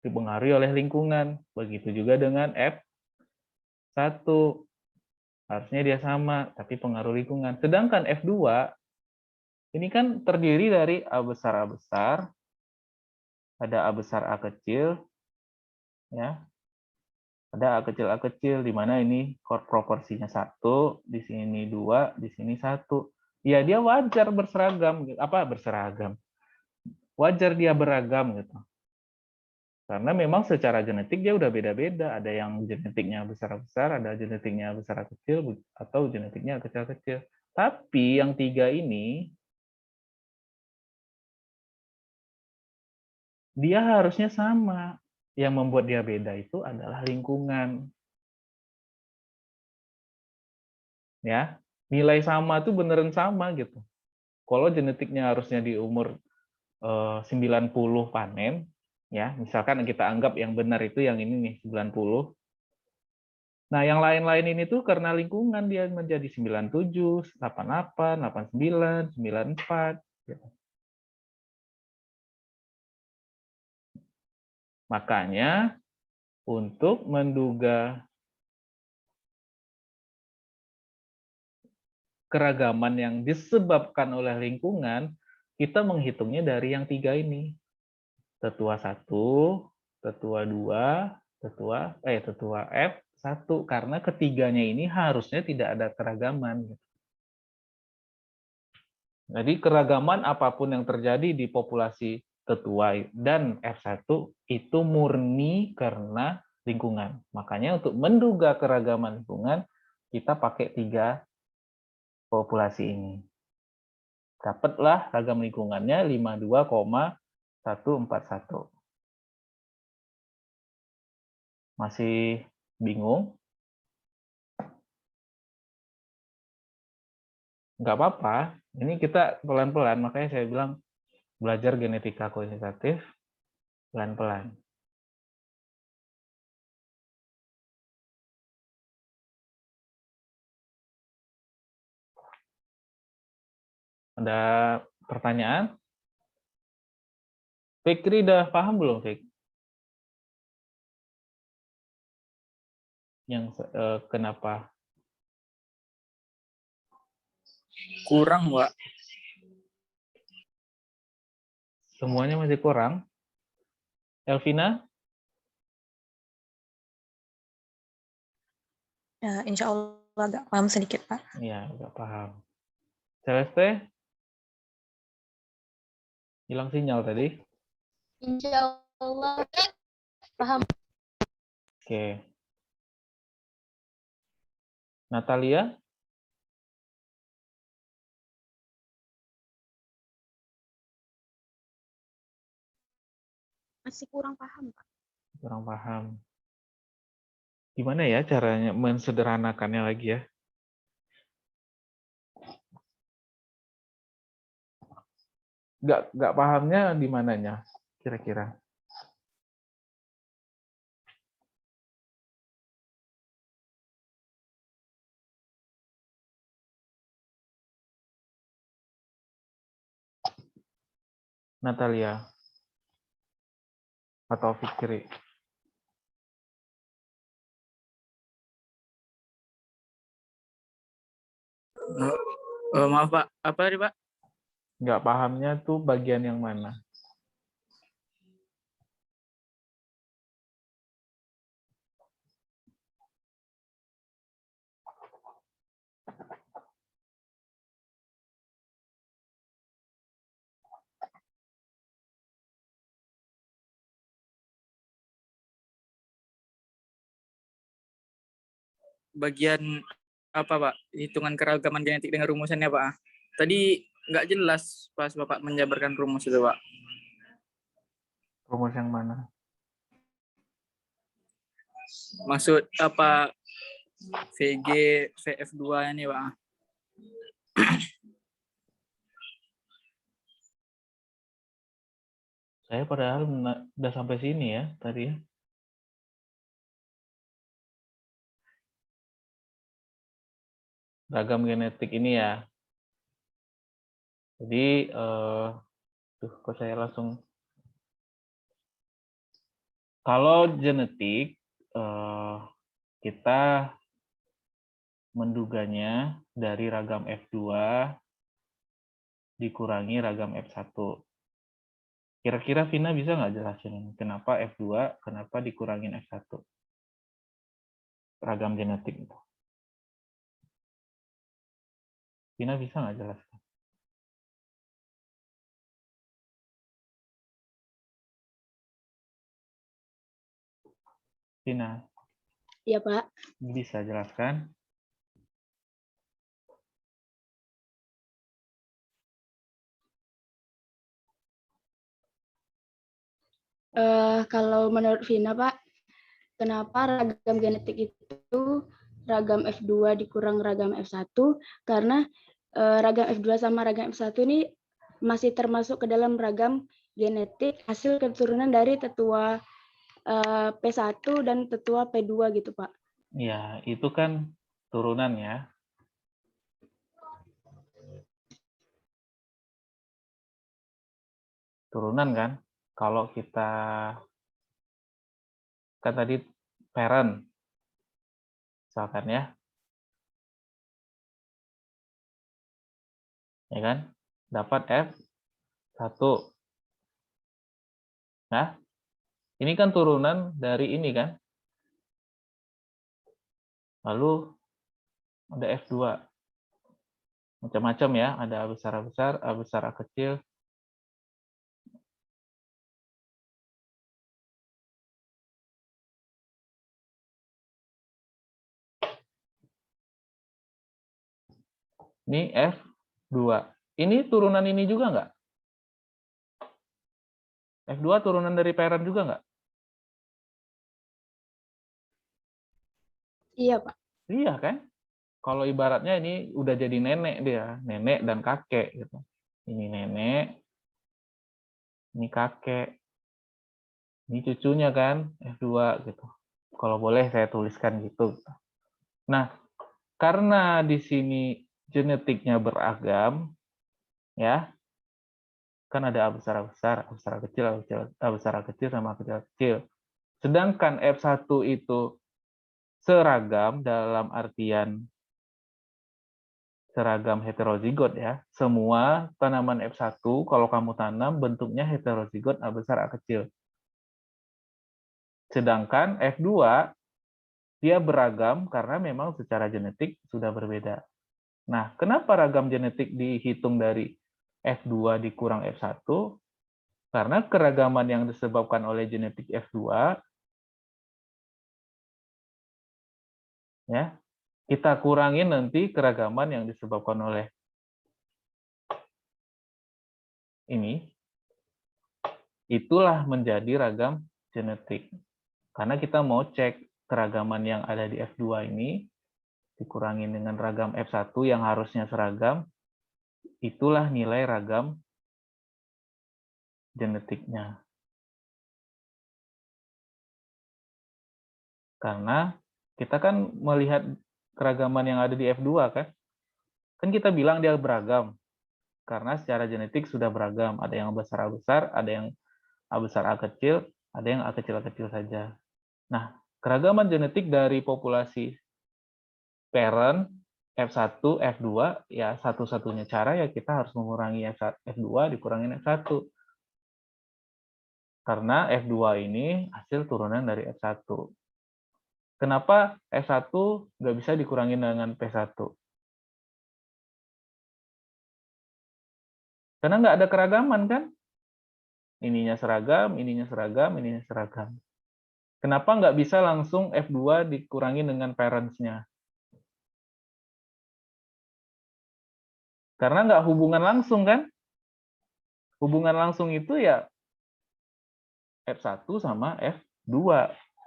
dipengaruhi oleh lingkungan. Begitu juga dengan F1. Harusnya dia sama, tapi pengaruh lingkungan. Sedangkan F2, ini kan terdiri dari A besar, ada A besar, A kecil, ya. Ada A kecil, di mana ini proporsinya 1, di sini 2, di sini 1. Ya, dia wajar berseragam. Apa berseragam? Wajar dia beragam gitu. Karena memang secara genetik dia udah beda-beda. Ada yang genetiknya besar-besar, ada genetiknya besar-kecil, atau genetiknya kecil-kecil. Tapi yang 3 ini, dia harusnya sama. Yang membuat dia beda itu adalah lingkungan. Ya, nilai sama tuh beneran sama gitu. Kalau genetiknya harusnya di umur 90 panen, ya, misalkan kita anggap yang benar itu yang ini nih 90. Nah, yang lain-lain ini tuh karena lingkungan dia menjadi 97, 88, 89, 94. Gitu. Makanya untuk menduga keragaman yang disebabkan oleh lingkungan, kita menghitungnya dari yang 3 ini. Tetua 1, tetua 2, tetua F1, karena ketiganya ini harusnya tidak ada keragaman. Jadi keragaman apapun yang terjadi di populasi tetua dan F1 itu murni karena lingkungan. Makanya untuk menduga keragaman lingkungan, kita pakai 3 populasi ini. Dapatlah ragam lingkungannya 52,141. Masih bingung? Nggak apa-apa. Ini kita pelan-pelan, makanya saya bilang belajar genetika kuantitatif pelan-pelan. Ada pertanyaan? Fikri udah paham belum, Fik? Yang kenapa? Kurang, Pak. Semuanya masih kurang? Elvina? Ya, insya Allah agak paham sedikit, Pak. Iya, nggak paham. Celeste? Hilang sinyal tadi. Insya Allah paham. Oke. Natalia? Masih kurang paham, Pak. Kurang paham. Gimana ya caranya mensederhanakannya lagi ya? Nggak pahamnya di mananya kira-kira? Natalia atau Fikri? Maaf, Pak. Apa tadi, Pak? Nggak pahamnya tuh bagian yang mana? Bagian apa, Pak? Hitungan keragaman genetik dengan rumusannya, Pak. Tadi nggak jelas pas Bapak menjabarkan rumus itu, Pak. Rumus yang mana? Maksud apa VG VF2 ini, Pak? Saya padahal udah sampai sini ya tadi ya. Ragam genetik ini ya. Jadi, kok saya langsung. Kalau genetik, kita menduganya dari ragam F2 dikurangi ragam F1. Kira-kira Vina bisa nggak jelasin ini? Kenapa F2, kenapa dikurangin F1? Ragam genetik itu. Vina bisa nggak jelaskan? Vina, Iya, Pak. bisa jelaskan? Kalau menurut Vina, Pak, kenapa ragam genetik itu ragam F2 dikurang ragam F1? Karena ragam F2 sama ragam F1 ini masih termasuk ke dalam ragam genetik hasil keturunan dari tetua P1 dan tetua P2 gitu, Pak. Ya, itu kan turunan ya. Turunan kan? Kalau kita kan tadi parent, misalkan ya kan? Dapat F1. Nah, ini kan turunan dari ini kan? Lalu ada F2. Macam-macam ya, ada A besar A besar, A besar A kecil. Ini F2. Ini turunan ini juga nggak? F2 turunan dari parent juga nggak? Iya, Pak. Iya kan? Kalau ibaratnya ini udah jadi nenek dia, nenek dan kakek gitu. Ini nenek, ini kakek, ini cucunya kan, F2 gitu. Kalau boleh saya tuliskan gitu. Nah, karena di sini genetiknya beragam, ya, kan ada A besar, A besar, A besar, A kecil, A besar, A kecil, sama A kecil, A kecil. Sedangkan F1 itu seragam dalam artian seragam heterozigot ya. Semua tanaman F1 kalau kamu tanam bentuknya heterozigot A besar, A kecil. Sedangkan F2 dia beragam karena memang secara genetik sudah berbeda. Nah, kenapa ragam genetik dihitung dari F2 dikurang F1? Karena keragaman yang disebabkan oleh genetik F2 ya, kita kurangin nanti keragaman yang disebabkan oleh ini, itulah menjadi ragam genetik. Karena kita mau cek keragaman yang ada di F2 ini dikurangin dengan ragam F1 yang harusnya seragam, itulah nilai ragam genetiknya. Karena kita kan melihat keragaman yang ada di F2 kan? Kan kita bilang dia beragam. Karena secara genetik sudah beragam. Ada yang besar A besar, ada yang A besar A kecil, ada yang A kecil saja. Nah, keragaman genetik dari populasi parent F1, F2, ya satu-satunya cara ya kita harus mengurangi F2 dikurangin F1. Karena F2 ini hasil turunan dari F1. Kenapa F1 nggak bisa dikurangin dengan P1? Karena nggak ada keragaman kan? Ininya seragam, ininya seragam, ininya seragam. Kenapa nggak bisa langsung F2 dikurangi dengan parents-nya? Karena nggak hubungan langsung kan? Hubungan langsung itu ya F1 sama F2.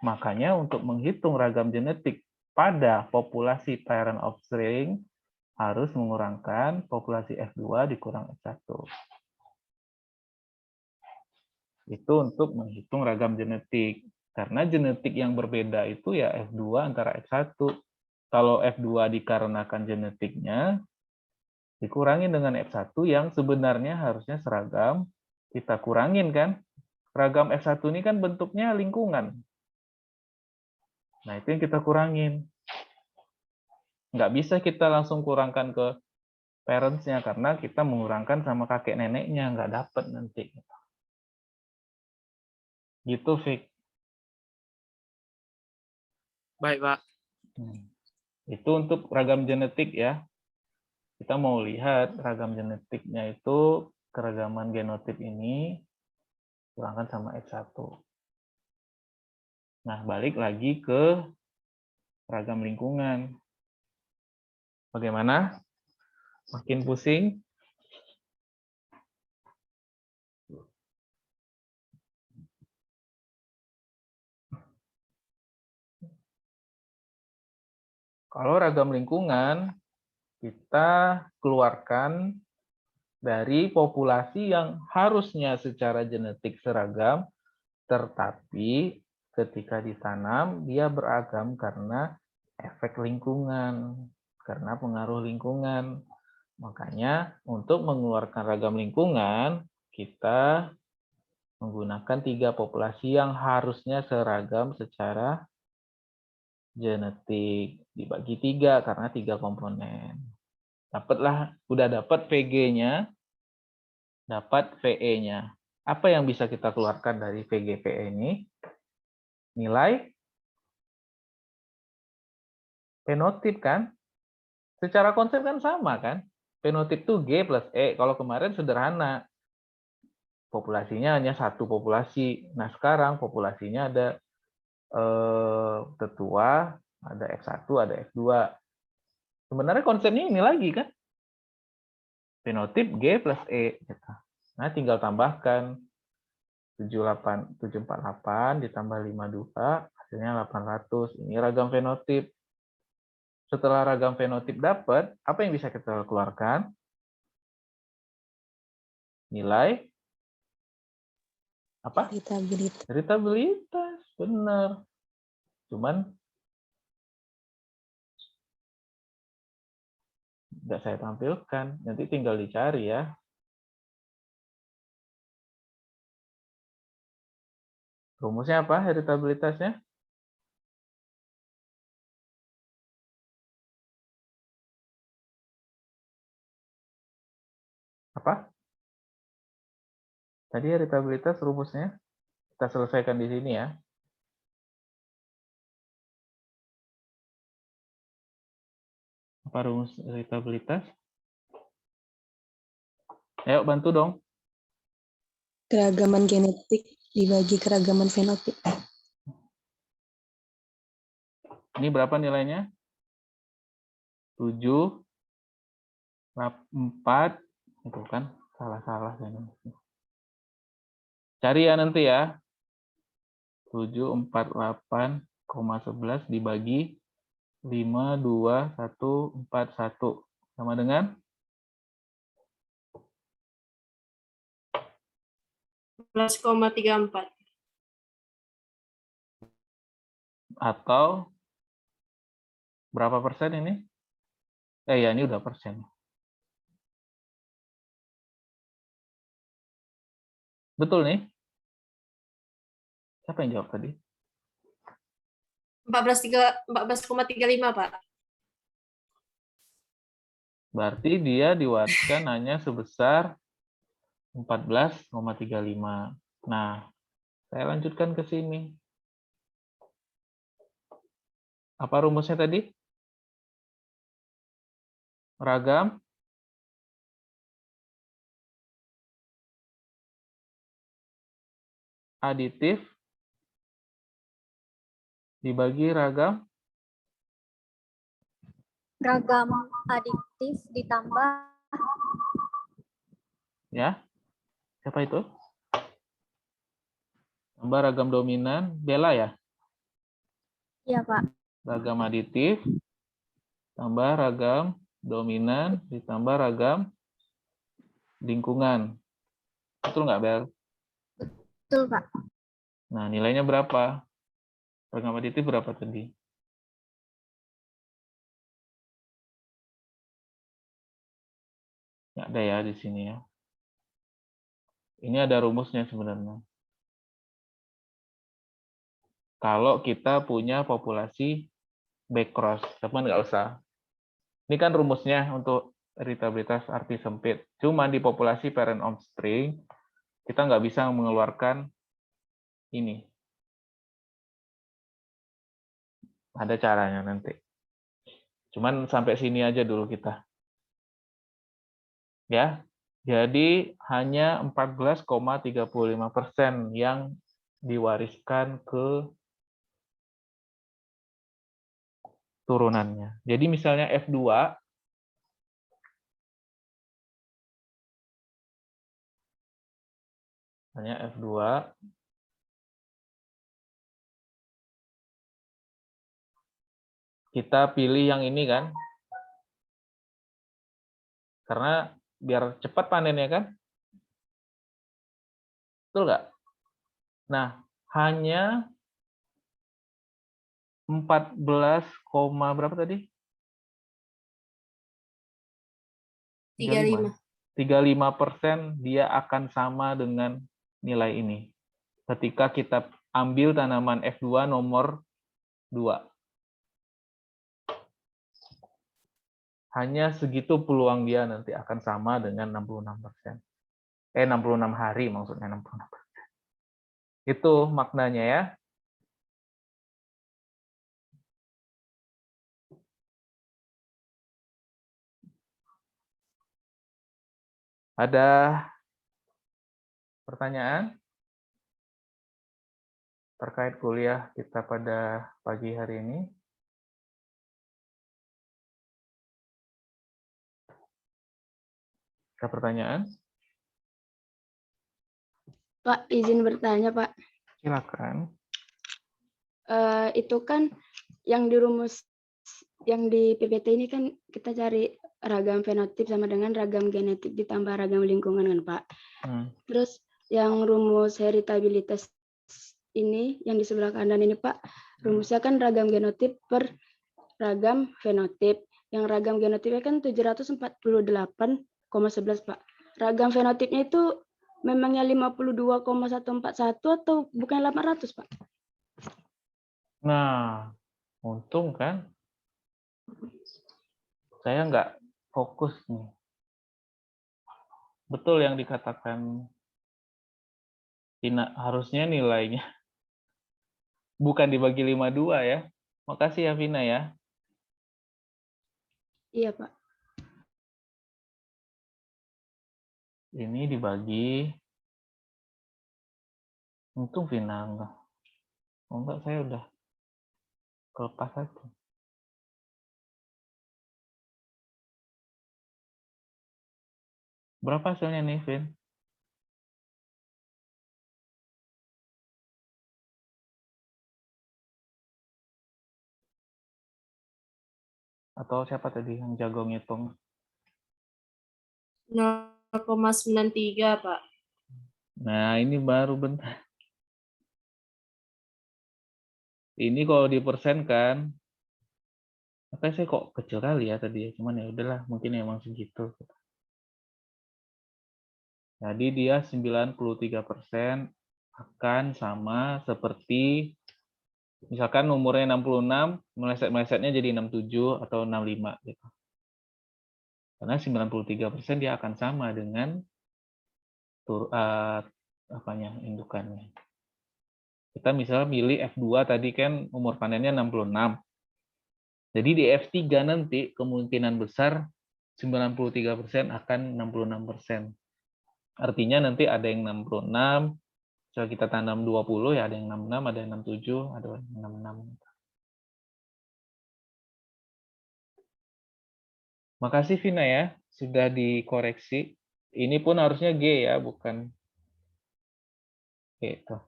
Makanya untuk menghitung ragam genetik pada populasi parent offspring harus mengurangkan populasi F2 dikurang F1. Itu untuk menghitung ragam genetik. Karena genetik yang berbeda itu ya F2 antara F1. Kalau F2 dikarenakan genetiknya, dikurangin dengan F1 yang sebenarnya harusnya seragam, kita kurangin kan. Ragam F1 ini kan bentuknya lingkungan. Nah, itu yang kita kurangin. Nggak bisa kita langsung kurangkan ke parents-nya, karena kita mengurangkan sama kakek neneknya, nggak dapet nanti. Gitu, Fik. Baik, Pak. Itu untuk ragam genetik ya. Kita mau lihat ragam genetiknya itu keragaman genotip ini kurangkan sama F1. Nah, balik lagi ke ragam lingkungan. Bagaimana? Makin pusing? Kalau ragam lingkungan, kita keluarkan dari populasi yang harusnya secara genetik seragam, tetapi ketika ditanam, dia beragam karena efek lingkungan, karena pengaruh lingkungan. Makanya untuk mengeluarkan ragam lingkungan, kita menggunakan 3 populasi yang harusnya seragam secara genetik. Dibagi 3 karena 3 komponen. Dapatlah, udah dapat VG-nya, dapat VE-nya. Apa yang bisa kita keluarkan dari VG VE ini? Nilai fenotip kan? Secara konsep kan sama kan? Fenotip itu G plus E. Kalau kemarin sederhana. Populasinya hanya satu populasi. Nah, sekarang populasinya ada tetua, ada F1, ada F2. Sebenarnya konsepnya ini lagi kan? fenotip G plus E. Gitu. Nah, tinggal tambahkan 748 ditambah 52, hasilnya 800. Ini ragam fenotip. Setelah ragam fenotip dapat, apa yang bisa kita keluarkan? Nilai apa? Heritabilitas. Heritabilitas, benar. Cuman nggak saya tampilkan, nanti tinggal dicari ya. Rumusnya apa heritabilitasnya? Apa? Tadi heritabilitas rumusnya kita selesaikan di sini ya. Apa rumus heritabilitas? Ayo bantu dong. Keragaman genetik dibagi keragaman fenotip. Ini berapa nilainya? 7, 4, itu kan salah-salah. Cari ya nanti ya. 748,11 dibagi 52141 sama dengan 11,34. Atau berapa persen ini? Ya ini udah persen. Betul nih? Siapa yang jawab tadi? 14,35, Pak. Berarti dia diwariskan hanya sebesar 14,35. Nah, saya lanjutkan ke sini. Apa rumusnya tadi? Ragam aditif dibagi ragam adiktif ditambah ya. Siapa itu? Tambah ragam dominan, Bella ya? ya Pak. Ragam aditif tambah ragam dominan ditambah ragam lingkungan. Betul nggak, Bel? Betul Pak. Nah, nilainya berapa? Ragam aditif berapa tadi? Nggak ada ya di sini ya. Ini ada rumusnya sebenarnya. Kalau kita punya populasi backcross, teman nggak usah. Ini kan rumusnya untuk heritabilitas arti sempit. Cuma di populasi parent offspring, kita nggak bisa mengeluarkan ini. Ada caranya nanti. Cuman sampai sini aja dulu kita. Ya, jadi hanya 14,35% yang diwariskan ke turunannya. Jadi misalnya F2, misalnya F2, kita pilih yang ini kan, karena biar cepat panennya kan, betul nggak? Nah, hanya 14, berapa tadi? 35. 35% dia akan sama dengan nilai ini. Ketika kita ambil tanaman F2 nomor 2. Hanya segitu peluang dia nanti akan sama dengan 66%. 66 hari maksudnya 66%. Itu maknanya ya. Ada pertanyaan terkait kuliah kita pada pagi hari ini? Ada pertanyaan? Pak, izin bertanya, Pak. Silakan. Itu kan yang di PPT ini kan kita cari ragam fenotip sama dengan ragam genetik ditambah ragam lingkungan kan, Pak. Terus yang rumus heritabilitas ini yang di sebelah kanan ini, Pak, rumusnya kan ragam genotip per ragam fenotip. Yang ragam genotipnya kan 748,11, Pak. Ragam fenotipnya itu memangnya 52,141 atau bukan 800, Pak? Nah, untung kan saya nggak fokus nih. Betul yang dikatakan Vina, harusnya nilainya bukan dibagi 52 ya. Makasih ya Vina ya. Iya, Pak. Ini dibagi. Untung Vina enggak. Enggak, saya udah kelepas aja. Berapa hasilnya nih, Vin? Atau siapa tadi yang jago ngitung? 0,93, Pak. Nah, ini baru bentar. Ini kalau dipersenkan, makanya saya kok kecil kali ya tadi ya. Cuman ya udahlah, mungkin emang segitu. Jadi dia 93% akan sama seperti misalkan umurnya 66, meleset-melesetnya jadi 67 atau 65 gitu. Karena 93% dia akan sama dengan indukannya. Kita misalnya milih F2 tadi kan umur panennya 66. Jadi di F3 nanti kemungkinan besar 93% akan 66%. Artinya nanti ada yang 66, kalau kita tanam 20 ya ada yang 66, ada yang 67, ada yang 66. Makasih Vina ya, sudah dikoreksi. Ini pun harusnya G ya, bukan gitu.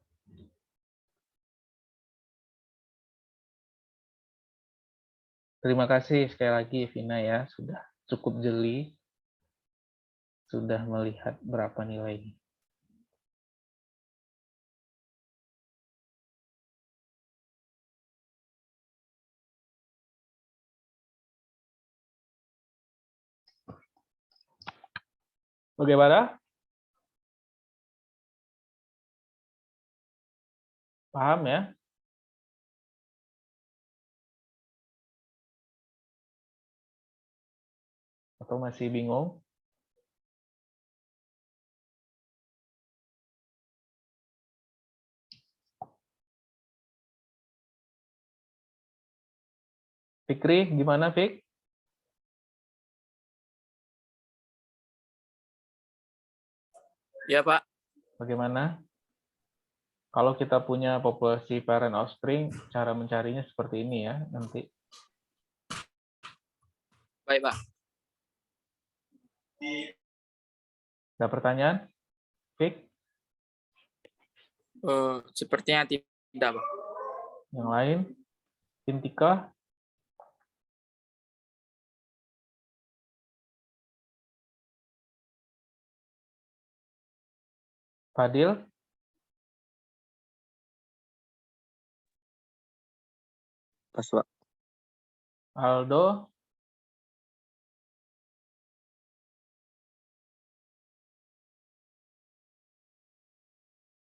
Terima kasih sekali lagi Vina ya, sudah cukup jeli, sudah melihat berapa nilainya. Bagaimana? Paham ya? Atau masih bingung? Fikri, gimana Fik? Ya, Pak. Bagaimana? Kalau kita punya populasi parent offspring, cara mencarinya seperti ini ya nanti. Baik, Pak. Ada pertanyaan? Fik? Sepertinya tidak, Pak. Yang lain? Intika? Fadil? Pas, Pak. Aldo?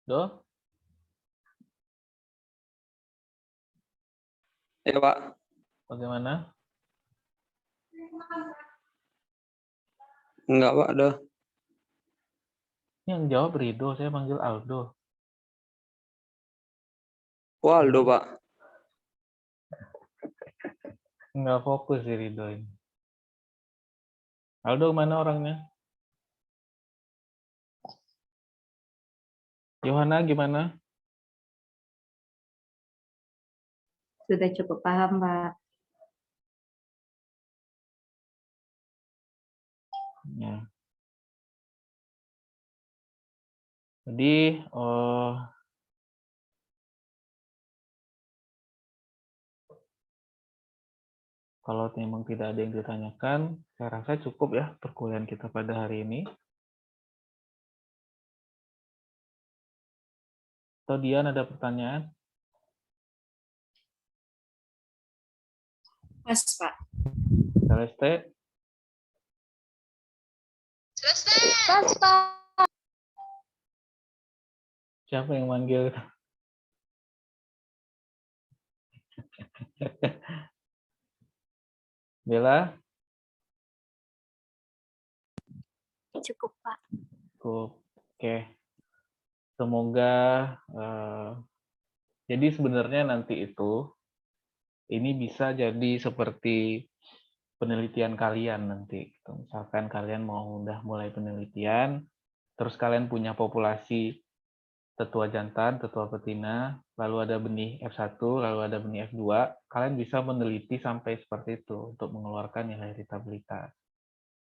Do? Ya, Pak. Bagaimana? Enggak, Pak. Udah. Yang jawab Rido, saya panggil Aldo. Waldo, Pak. Nggak fokus sih Rido ini. Aldo mana orangnya? Yohana gimana? Sudah cukup paham, Pak. Ya. Jadi kalau memang tidak ada yang ditanyakan, saya rasa cukup ya perkuliahan kita pada hari ini. Atau Dian ada pertanyaan? Pas, Pak. Celeste? Pas, Pak. Siapa yang manggil? Bella? Cukup, Pak. Cukup. Oke. Semoga jadi sebenarnya nanti itu ini bisa jadi seperti penelitian kalian nanti. Misalkan kalian mau udah mulai penelitian, terus kalian punya populasi tetua jantan, tetua betina, lalu ada benih F1, lalu ada benih F2, kalian bisa meneliti sampai seperti itu untuk mengeluarkan nilai heritabilitas.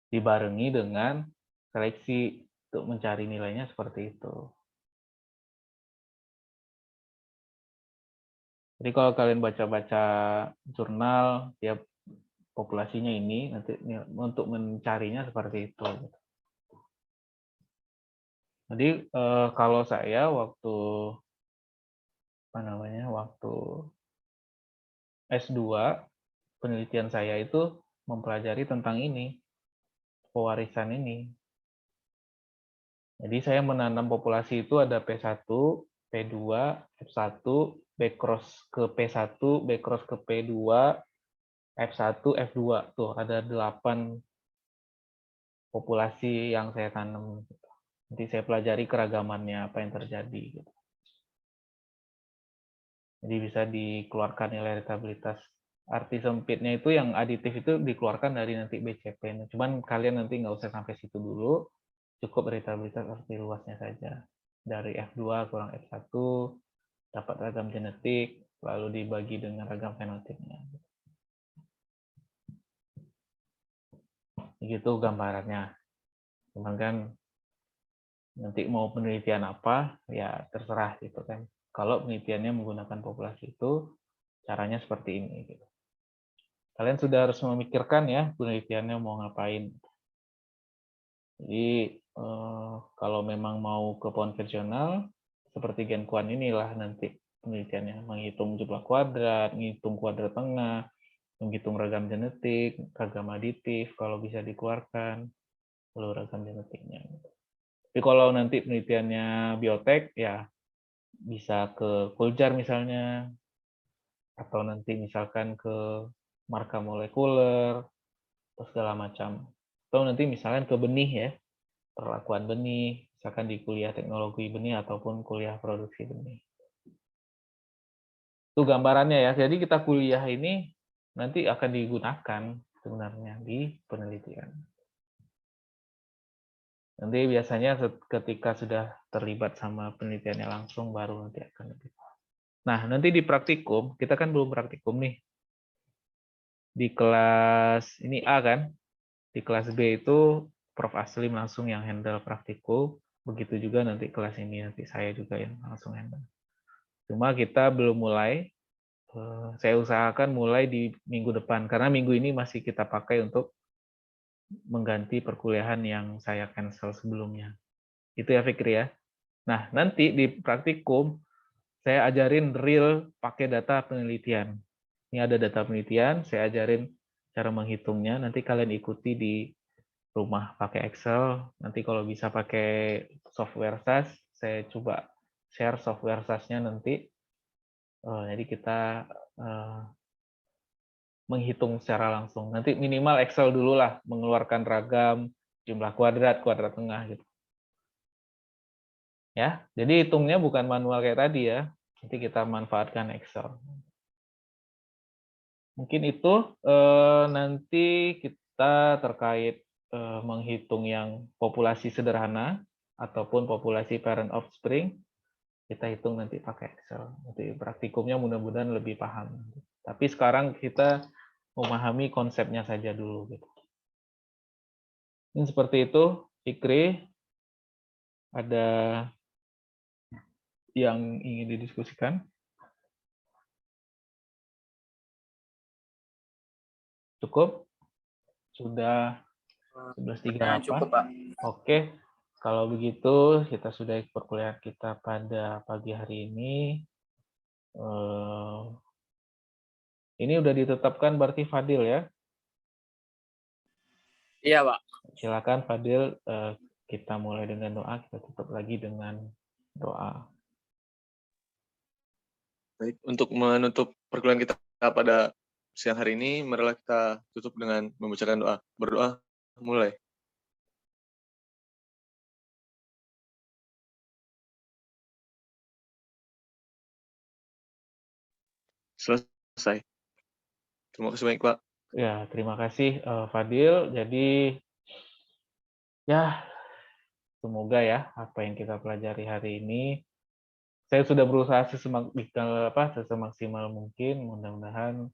Dibarengi dengan seleksi untuk mencari nilainya seperti itu. Jadi kalau kalian baca-baca jurnal, ya populasinya ini, nanti untuk mencarinya seperti itu. Jadi kalau saya waktu waktu S2 penelitian saya itu mempelajari tentang ini, pewarisan ini. Jadi saya menanam populasi itu ada P1, P2, F1, B-cross ke P1, B-cross ke P2, F1, F2. Tuh ada 8 populasi yang saya tanam. Nanti saya pelajari keragamannya, apa yang terjadi. Jadi bisa dikeluarkan nilai heritabilitas. Arti sempitnya itu yang aditif itu dikeluarkan dari nanti BCP. Cuman kalian nanti nggak usah sampai situ dulu. Cukup heritabilitas arti luasnya saja. Dari F2 kurang F1, dapat ragam genetik, lalu dibagi dengan ragam fenotipnya. Begitu gambarannya. Cuman kan nanti mau penelitian apa, ya terserah gitu kan. Kalau penelitiannya menggunakan populasi itu, caranya seperti ini. Gitu. Kalian sudah harus memikirkan ya penelitiannya mau ngapain. Jadi kalau memang mau ke konvensional, seperti Gen Kuan inilah nanti penelitiannya. Menghitung jumlah kuadrat, menghitung kuadrat tengah, menghitung ragam genetik, ragam aditif, kalau bisa dikeluarkan, lalu ragam genetiknya. Tapi kalau nanti penelitiannya biotek, ya bisa ke kuljar misalnya, atau nanti misalkan ke marka molekuler, atau segala macam. Atau nanti misalkan ke benih ya, perlakuan benih, misalkan di kuliah teknologi benih ataupun kuliah produksi benih. Itu gambarannya ya. Jadi kita kuliah ini nanti akan digunakan sebenarnya di penelitian. Nanti biasanya ketika sudah terlibat sama penelitiannya langsung baru nanti akan lebih. Nah, nanti di praktikum, kita kan belum praktikum nih. Di kelas ini A kan, di kelas B itu Prof. Aslim langsung yang handle praktikum, begitu juga nanti kelas ini, nanti saya juga yang langsung handle. Cuma kita belum mulai, saya usahakan mulai di minggu depan, karena minggu ini masih kita pakai untuk mengganti perkuliahan yang saya cancel sebelumnya. Itu ya Fikri ya. Nah, nanti di praktikum, saya ajarin real pakai data penelitian. Ini ada data penelitian, saya ajarin cara menghitungnya, nanti kalian ikuti di rumah pakai Excel, nanti kalau bisa pakai software SAS, saya coba share software SAS-nya nanti. Jadi kita menghitung secara langsung. Nanti minimal Excel dulu lah, mengeluarkan ragam, jumlah kuadrat, kuadrat tengah gitu. Ya, jadi hitungnya bukan manual kayak tadi ya. Nanti kita manfaatkan Excel. Mungkin itu nanti kita terkait menghitung yang populasi sederhana ataupun populasi parent offspring, kita hitung nanti pakai Excel. Nanti praktikumnya mudah-mudahan lebih paham. Tapi sekarang kita memahami konsepnya saja dulu. Gitu. Ini seperti itu, Fikri. Ada yang ingin didiskusikan? Cukup? Sudah 11.38? Cukup, Pak. Oke, kalau begitu kita sudah perkuliahan kita pada pagi hari ini. Ini udah ditetapkan berarti Fadil ya? Iya, Pak. Silakan Fadil, kita mulai dengan doa, kita tutup lagi dengan doa. Baik, untuk menutup perkuliahan kita pada siang hari ini, marilah kita tutup dengan membacakan doa. Berdoa, mulai. Selesai. Terima kasih banyak, Pak. Ya, terima kasih Fadil. Jadi, ya semoga ya apa yang kita pelajari hari ini, saya sudah berusaha sesemaksimal mungkin. Mudah-mudahan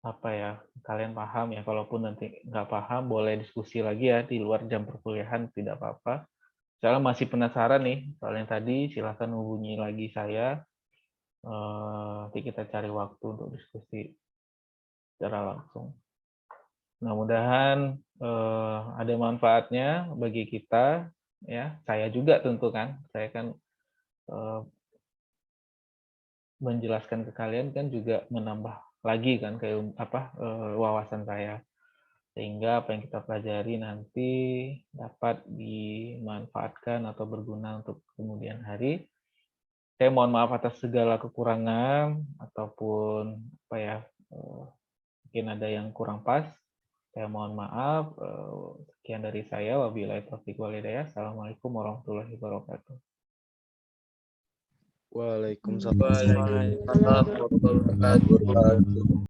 apa ya, kalian paham ya. Kalaupun nanti nggak paham, boleh diskusi lagi ya di luar jam perkuliahan, tidak apa-apa. Saya masih penasaran nih, soalnya tadi silahkan hubungi lagi saya. Nanti kita cari waktu untuk diskusi secara langsung. Mudah-mudahan ada manfaatnya bagi kita, ya. Saya juga tentu kan, saya kan menjelaskan ke kalian kan juga menambah lagi kan kayak wawasan saya, sehingga apa yang kita pelajari nanti dapat dimanfaatkan atau berguna untuk kemudian hari. Saya mohon maaf atas segala kekurangan ataupun mungkin ada yang kurang pas. Saya mohon maaf. Sekian dari saya. Wabillahi taufiq wal hidayah. Assalamualaikum warahmatullahi wabarakatuh. Waalaikumsalam. Waalaikumsalam warahmatullahi wabarakatuh.